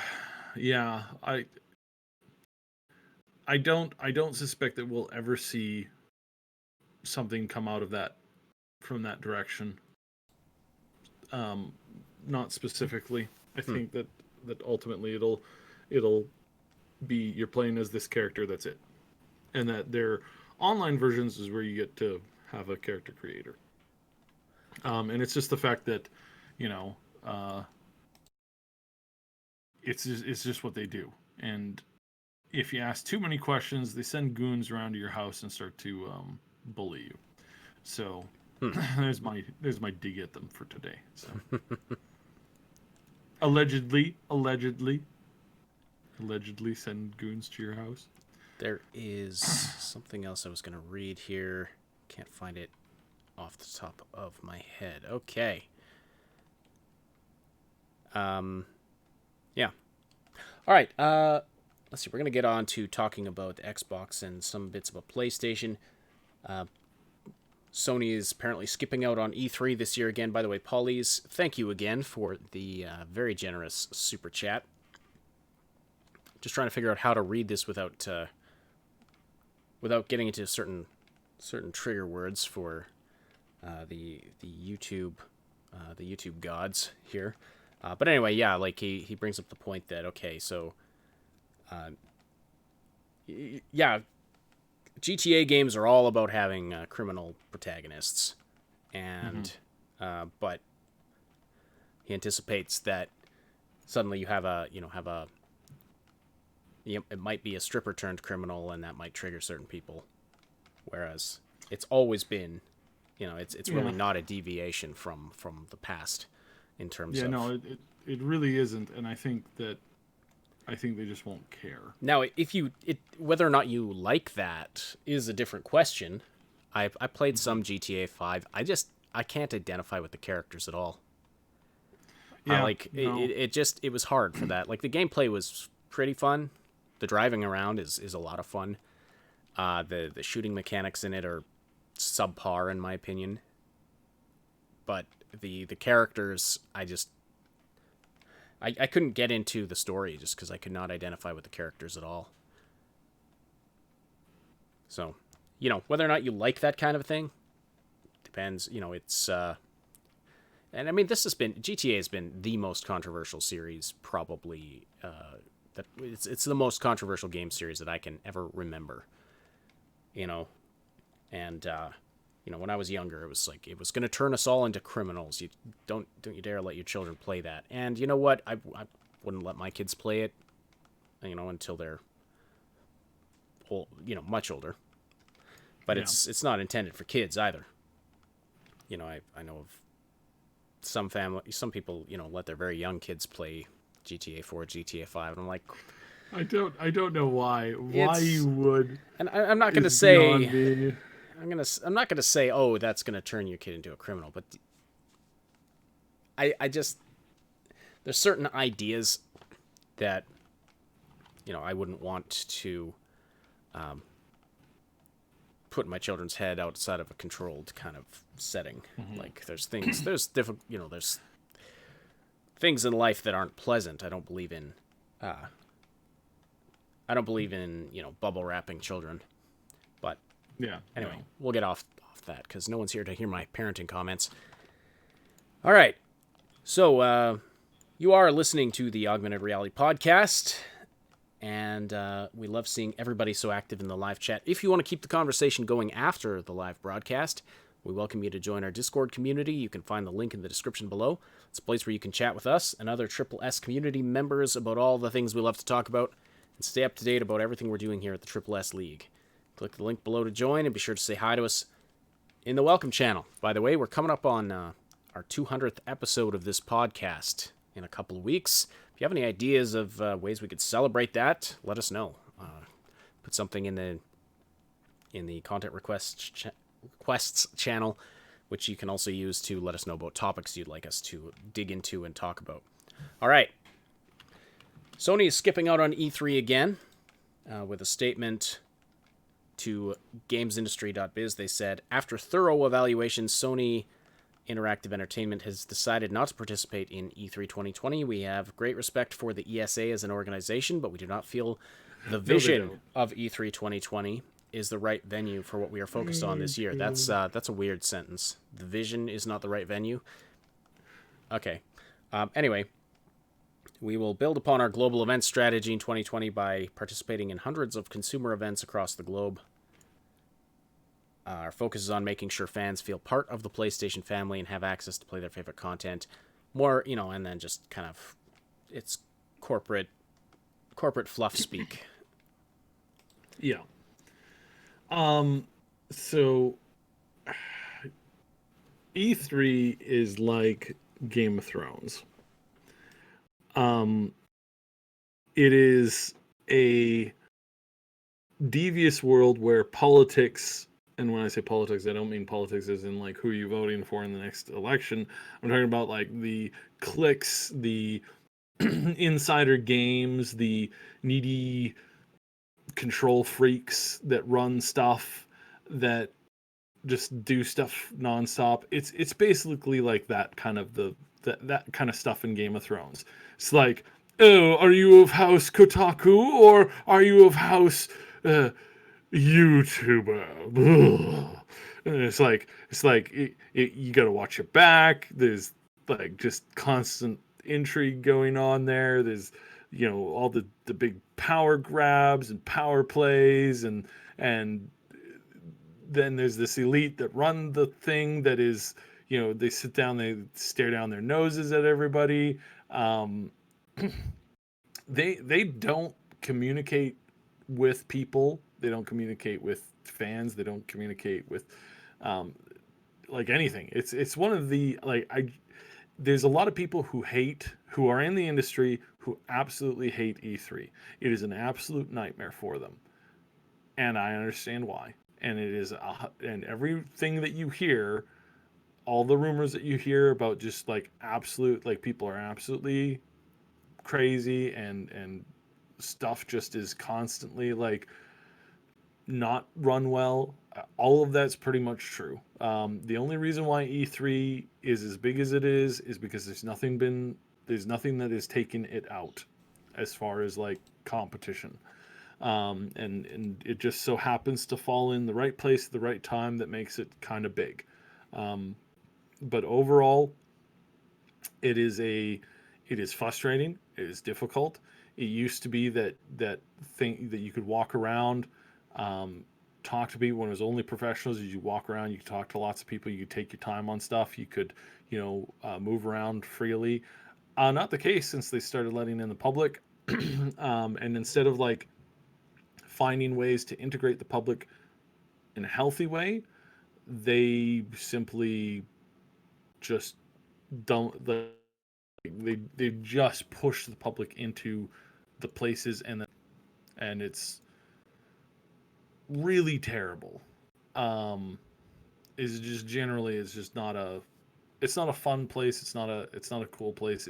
yeah, I don't suspect that we'll ever see something come out of that from that direction. Not specifically. I think that ultimately it'll be you're playing as this character, that's it. And that their online versions is where you get to have a character creator. And it's just the fact that, you know, it's just what they do. And if you ask too many questions, they send goons around to your house and start to bully you. So there's my dig at them for today. So allegedly send goons to your house. There is something else I was going to read here. Can't find it off the top of my head. Okay. Yeah. All right. Let's see. We're going to get on to talking about the Xbox and some bits about PlayStation. Sony is apparently skipping out on E3 this year again. By the way, Paulies, thank you again for the very generous super chat. Just trying to figure out how to read this without getting into certain trigger words for the YouTube gods here. But anyway, yeah, like he brings up the point that okay, so yeah, GTA games are all about having criminal protagonists, and but he anticipates that suddenly you have it might be a stripper turned criminal, and that might trigger certain people. Whereas it's always been, it's really not a deviation from the past in terms of. Yeah, no, it really isn't, and I think they just won't care. Now, whether or not you like that is a different question. I played some GTA 5. I can't identify with the characters at all. Yeah, it was hard for that. Like the gameplay was pretty fun. The driving around is a lot of fun. The shooting mechanics in it are subpar in my opinion. But the characters, I couldn't get into the story just because I could not identify with the characters at all. So, whether or not you like that kind of thing depends. It's and I mean GTA has been the most controversial series probably. That it's the most controversial game series that I can ever remember. And when I was younger, it was like it was going to turn us all into criminals. You don't you dare let your children play that. And you know what? I wouldn't let my kids play it. Until they're much older. But yeah. It's not intended for kids either. I know of some people let their very young kids play GTA 4, GTA 5, and I'm like, I don't know why you would. And I'm not going to say I'm not going to say, oh, that's going to turn your kid into a criminal, but I just there's certain ideas that I wouldn't want to put in my children's head outside of a controlled kind of setting. Like there's different, there's things in life that aren't pleasant. I don't believe in bubble wrapping children. But yeah. Anyway, we'll get off that because no one's here to hear my parenting comments. All right. So You are listening to the Augmented Reality podcast, and we love seeing everybody so active in the live chat. If you want to keep the conversation going after the live broadcast, we welcome you to join our Discord community. You can find the link in the description below. It's a place where you can chat with us and other Triple S community members about all the things we love to talk about and stay up to date about everything we're doing here at the Triple S League. Click the link below to join, and be sure to say hi to us in the welcome channel. By the way, we're coming up on our 200th episode of this podcast in a couple of weeks. If you have any ideas of ways we could celebrate that, let us know. Put something in the content requests channel, which you can also use to let us know about topics you'd like us to dig into and talk about. All right. Sony is skipping out on E3 again with a statement to gamesindustry.biz. They said, after thorough evaluation, Sony Interactive Entertainment has decided not to participate in E3 2020. We have great respect for the ESA as an organization, but we do not feel the vision of E3 2020 is the right venue for what we are focused on this year. That's a weird sentence. The vision is not the right venue. Okay. Anyway, we will build upon our global event strategy in 2020 by participating in hundreds of consumer events across the globe. Our focus is on making sure fans feel part of the PlayStation family and have access to play their favorite content. More, and then just kind of, it's corporate fluff speak. Yeah. So E3 is like Game of Thrones. It is a devious world where politics, and when I say politics, I don't mean politics as in like who you're voting for in the next election. I'm talking about like the cliques, the insider games, the needy control freaks that run stuff, that just do stuff nonstop. It's basically like that kind of that kind of stuff in Game of Thrones. It's like, oh, are you of House Kotaku or are you of House YouTuber? And it's like you got to watch your back. There's like just constant intrigue going on there. There's all the big power grabs and power plays, and then there's this elite that run the thing that is, they sit down, they stare down their noses at everybody. They don't communicate with people. They don't communicate with fans. They don't communicate with like anything. It's one of the there's a lot of people who are in the industry who absolutely hate E3. It is an absolute nightmare for them, and I understand why. And it is, and everything that you hear, all the rumors that you hear about just like absolute, like people are absolutely crazy, and stuff just is constantly like not run well. All of that's pretty much true. The only reason why E3 is as big as it is because there's nothing that has taken it out as far as like competition. And it just so happens to fall in the right place at the right time that makes it kind of big. But overall, it is frustrating. It is difficult. It used to be that thing that you could walk around, talk to people when it was only professionals. You walk around, you could talk to lots of people, you could take your time on stuff, you could, move around freely. Not the case since they started letting in the public. And instead of like finding ways to integrate the public in a healthy way, they simply just don't. They just push the public into the places, and it's really terrible. Is just generally it's just not a fun place. It's not a cool place.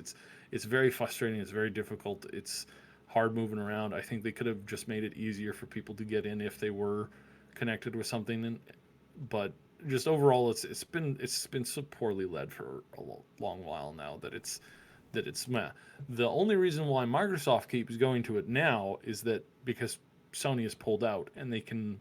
It's very frustrating. It's very difficult. It's hard moving around. I think they could have just made it easier for people to get in if they were connected with something. But just overall, it's been so poorly led for a long while now that it's meh. The only reason why Microsoft keeps going to it now is that because Sony has pulled out, and they can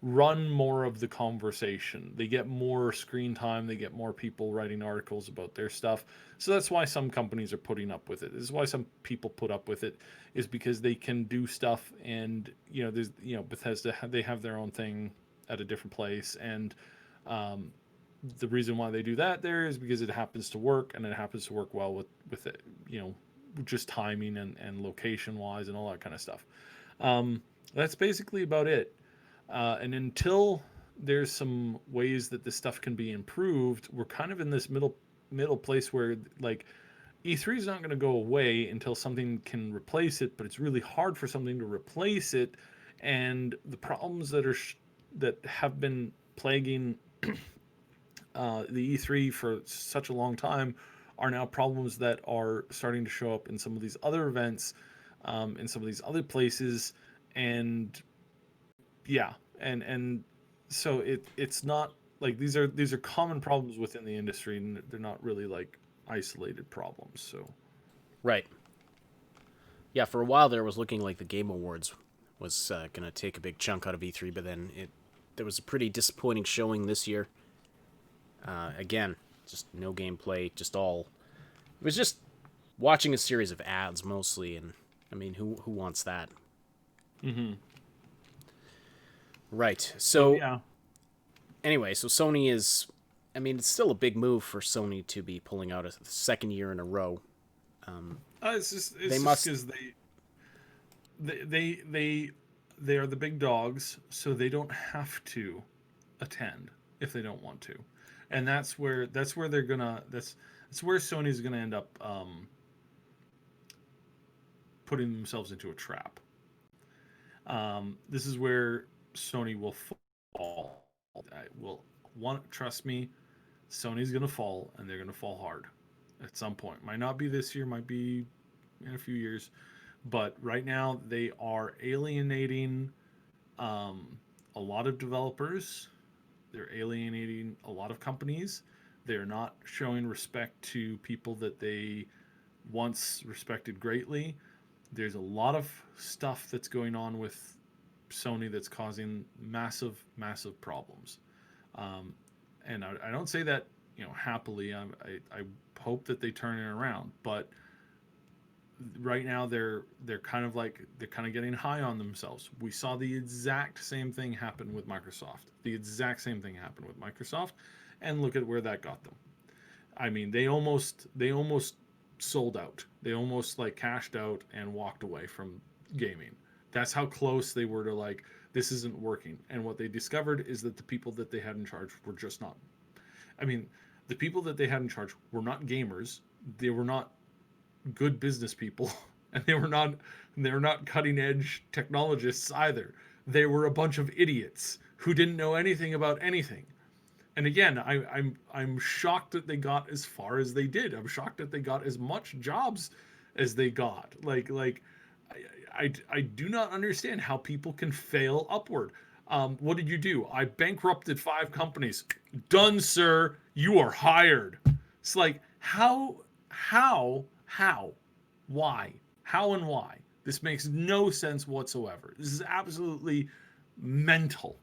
run more of the conversation. They get more screen time, they get more people writing articles about their stuff. So that's why some companies are putting up with it. This is why some people put up with it, is because they can do stuff, and there's Bethesda, they have their own thing at a different place, and the reason why they do that there is because it happens to work, and it happens to work well with it, just timing and location wise and all that kind of stuff. That's basically about it. And until there's some ways that this stuff can be improved, we're kind of in this middle place where, like, E3 is not going to go away until something can replace it, but it's really hard for something to replace it. And the problems that have been plaguing the E3 for such a long time are now problems that are starting to show up in some of these other events, in some of these other places, and yeah, and so it's not like these are common problems within the industry, and they're not really like isolated problems. So Right. Yeah, for a while there, it was looking like the Game Awards was going to take a big chunk out of E3, but then there was a pretty disappointing showing this year. Again, just no gameplay, just all... It was just watching a series of ads mostly, and I mean, who wants that? mm-hmm. Right. So yeah, anyway, so Sony is... I mean, it's still a big move for Sony to be pulling out a second year in a row. it's They just must- because they are the big dogs, so they don't have to attend if they don't want to, and that's where they're gonna that's where Sony's gonna end up putting themselves into a trap. This is where Sony will fall. Trust me, Sony's gonna fall, and they're gonna fall hard at some point. Might not be this year, might be in a few years, but right now they are alienating a lot of developers. They're alienating a lot of companies. They're not showing respect to people that they once respected greatly. There's a lot of stuff that's going on with Sony that's causing massive, massive problems. And I don't say that happily. I hope that they turn it around, but right now they're kind of getting high on themselves. We saw the exact same thing happen with Microsoft. The exact same thing happened with Microsoft, and look at where that got them. I mean, they almost sold out. They almost cashed out and walked away from gaming. That's how close they were to this isn't working. And what they discovered is that the people that they had in charge were just not. I mean, the people that they had in charge were not gamers. They were not good business people, and they were not cutting edge technologists either. They were a bunch of idiots who didn't know anything about anything. And again, I'm shocked that they got as far as they did. I'm shocked that they got as much jobs as they got. I do not understand how people can fail upward. What did you do? I bankrupted 5 companies. Done, sir. You are hired. It's like, how, why? How and why? This makes no sense whatsoever. This is absolutely mental.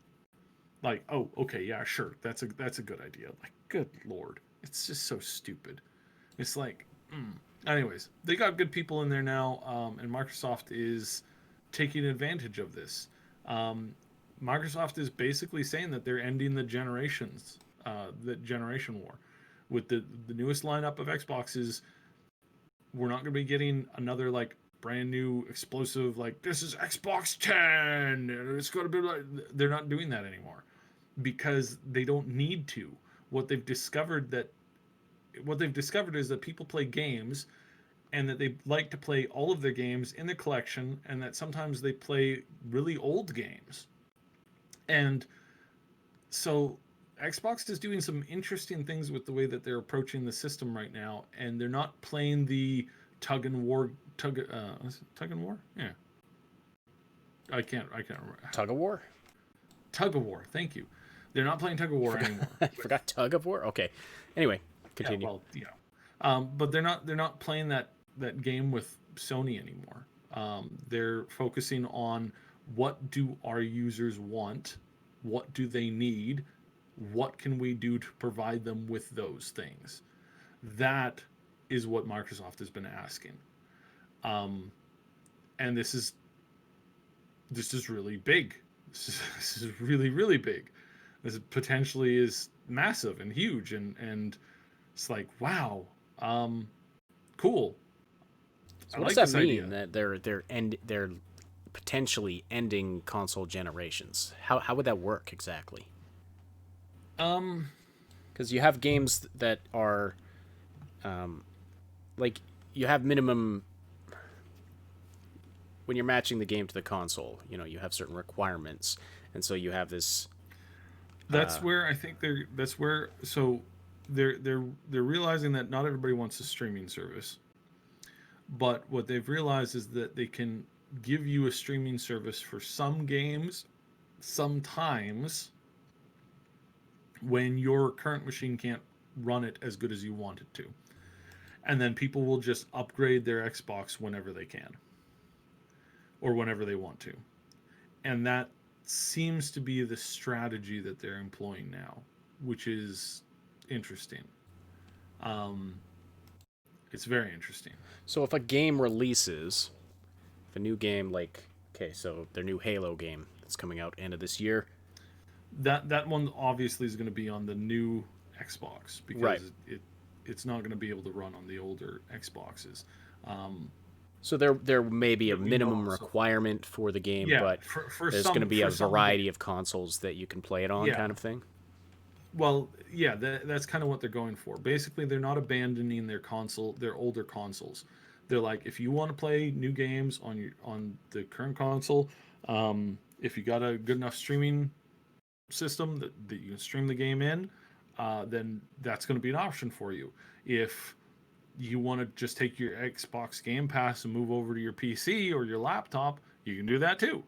Oh, okay, yeah, sure. That's a good idea. Good Lord. It's just so stupid. It's anyways, they got good people in there now, and Microsoft is taking advantage of this. Microsoft is basically saying that they're ending the generation war. With the newest lineup of Xboxes, we're not going to be getting another brand new explosive this is Xbox 10 and it's going to be they're not doing that anymore because they don't need to. What they've discovered is that people play games, and that they like to play all of their games in their collection, and that sometimes they play really old games. And so Xbox is doing some interesting things with the way that they're approaching the system right now, and they're not playing the tug and war. Yeah. I can't remember. Tug of War? Tug of War. Thank you. They're not playing Tug of War anymore. I forgot Tug of War? Okay. Anyway, continue. Yeah, well, but they're not playing that game with Sony anymore. They're focusing on what do our users want, What do they need? What can we do to provide them with those things? That is what Microsoft has been asking. And this is really big. This is really, really big. This potentially is massive and huge, and it's like, wow, cool. So I what like does this that idea. mean that they're potentially ending console generations? How would that work exactly? Um, Because you have games that are like you have minimum when you're matching the game to the console. You know, you have certain requirements, and so you have this. that's where I think that's where so they're realizing that not everybody wants a streaming service, but what they've realized is that they can give you a streaming service for some games sometimes when your current machine can't run it as good as you want it to. And then people will just upgrade their Xbox whenever they can or whenever they want to. And that seems to be the strategy that they're employing now, which is interesting. Um, it's very interesting. So if a game releases, if a new game like okay, so their new Halo game that's coming out end of this year, That one obviously is going to be on the new Xbox because right? it's not going to be able to run on the older Xboxes. Um, So there may be a that we know minimum of. So requirement for the game, yeah, but for there's going to some be a for some variety games. of consoles that you can play it on, Yeah. kind of thing. Well, yeah, that's kind of what they're going for. Basically, they're not abandoning their older consoles. They're like, if you want to play new games on the current console, if you got a good enough streaming system that you can stream the game in, then that's going to be an option for you. If you want to just take your Xbox Game Pass and move over to your PC or your laptop, you can do that too.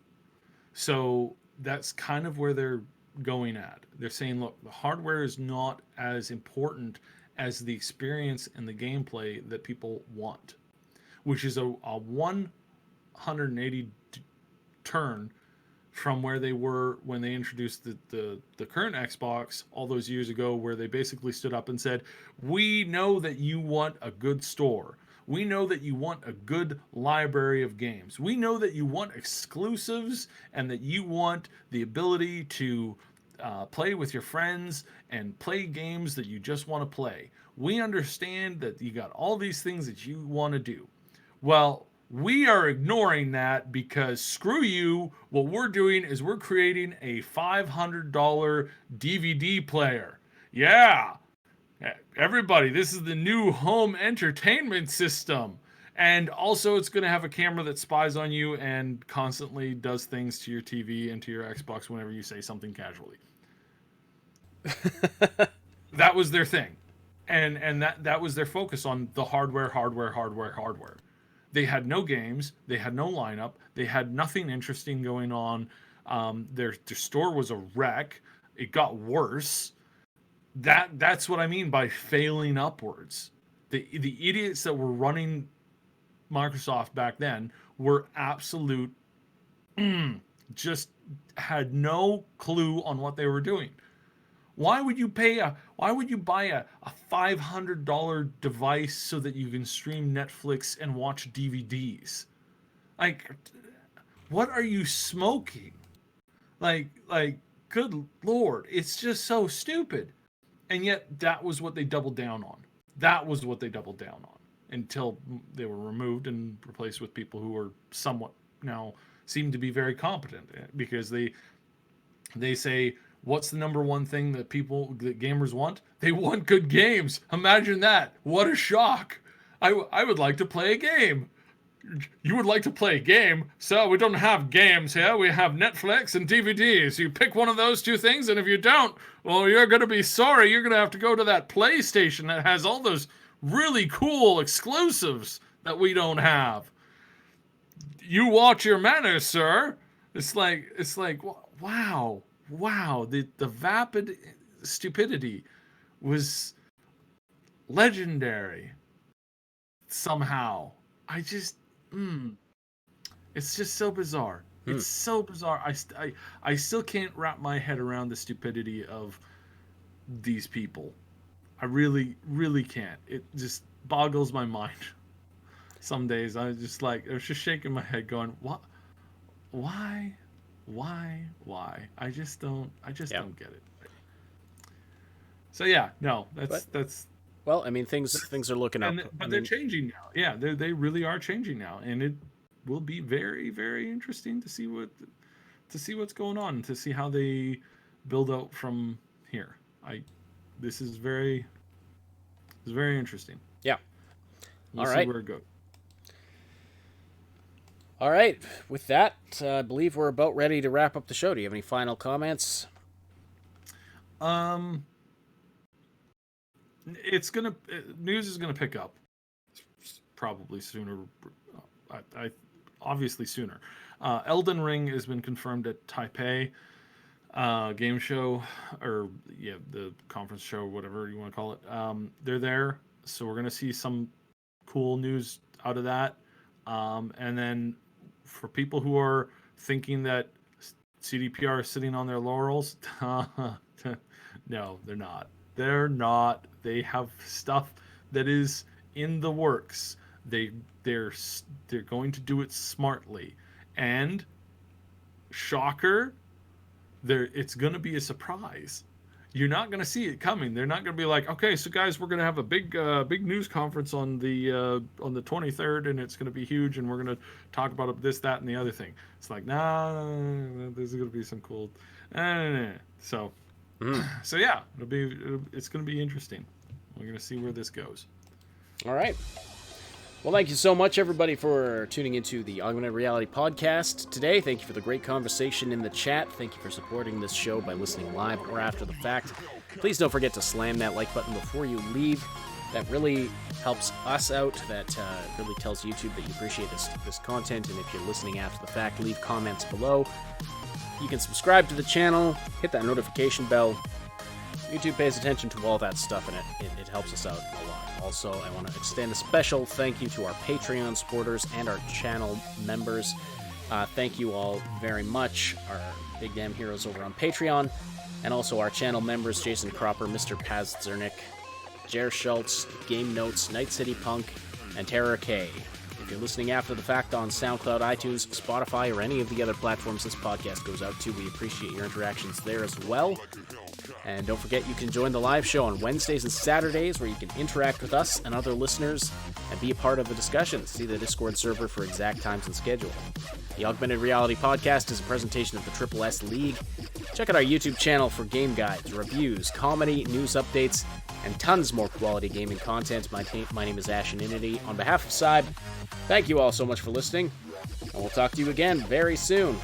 So that's kind of where they're going at. They're saying, look, the hardware is not as important as the experience and the gameplay that people want, which is a 180 turn from where they were when they introduced the current Xbox all those years ago, where they basically stood up and said, we know that you want a good store. We know that you want a good library of games. We know that you want exclusives and that you want the ability to play with your friends and play games that you just want to play. We understand that you got all these things that you want to do. Well, we are ignoring that because screw you. What we're doing is we're creating a $500 DVD player. Yeah, everybody, this is the new home entertainment system. And also, it's going to have a camera that spies on you and constantly does things to your TV and to your Xbox whenever you say something casually. That was their thing. And that was their focus on the hardware. They had no games, they had no lineup, they had nothing interesting going on. Their store was a wreck. It got worse. That's what I mean by failing upwards. The idiots that were running Microsoft back then were absolute just had no clue on what they were doing. Why would you buy a $500 device so that you can stream Netflix and watch DVDs? Like, what are you smoking? Like good lord, it's just so stupid. And yet that was what they doubled down on. That was what they doubled down on until they were removed and replaced with people who are somewhat now seem to be very competent, because they say, what's the number one thing that gamers want? They want good games. Imagine that. What a shock. I would like to play a game. You would like to play a game? So we don't have games here. We have Netflix and DVDs. You pick one of those two things, and if you don't, well, you're going to be sorry. You're going to have to go to that PlayStation that has all those really cool exclusives that we don't have. You watch your manners, sir. It's like wow. The vapid stupidity was legendary somehow. I just it's just so bizarre. It's so bizarre. I still can't wrap my head around the stupidity of these people. I really, really can't. It just boggles my mind. Some days I was just shaking my head going, what? Why? I just don't get it. So yeah, no, that's. Well, I mean, things are looking up. But they're changing now. Yeah, they really are changing now, and it will be very, very interesting to see what's going on, to see how they build out from here. This is very interesting. Yeah. We'll All see right. where it goes. All right. With that, I believe we're about ready to wrap up the show. Do you have any final comments? News is gonna pick up probably sooner. Obviously sooner. Elden Ring has been confirmed at Taipei game show, or the conference show, whatever you want to call it. They're there, so we're gonna see some cool news out of that. And then for people who are thinking that CDPR is sitting on their laurels, no, they're not. They're not. They have stuff that is in the works. They're going to do it smartly, and shocker, it's going to be a surprise. You're not going to see it coming. They're not going to be like, okay, so guys, we're going to have a big news conference on the 23rd, and it's going to be huge, and we're going to talk about this, that, and the other thing. It's like, nah, there's going to be some cool. So yeah, it's going to be interesting. We're going to see where this goes. All right. Well, thank you so much, everybody, for tuning into the Augmented Reality podcast today. Thank you for the great conversation in the chat. Thank you for supporting this show by listening live or after the fact. Please don't forget to slam that like button before you leave. That really helps us out. That really tells YouTube that you appreciate this content. And if you're listening after the fact, leave comments below. You can subscribe to the channel, hit that notification bell. YouTube pays attention to all that stuff, and it helps us out a lot. Also, I want to extend a special thank you to our Patreon supporters and our channel members. Thank you all very much, our big damn heroes over on Patreon, and also our channel members, Jason Cropper, Mr. Paz Zernick, Jer Schultz, Game Notes, Night City Punk, and Terror K. If you're listening after the fact on SoundCloud, iTunes, Spotify, or any of the other platforms this podcast goes out to, we appreciate your interactions there as well. And don't forget, you can join the live show on Wednesdays and Saturdays, where you can interact with us and other listeners and be a part of the discussion. See the Discord server for exact times and schedule. The Augmented Reality podcast is a presentation of the Triple S League. Check out our YouTube channel for game guides, reviews, comedy, news updates, and tons more quality gaming content. My name is Asheninity. On behalf of Cyb, thank you all so much for listening, and we'll talk to you again very soon.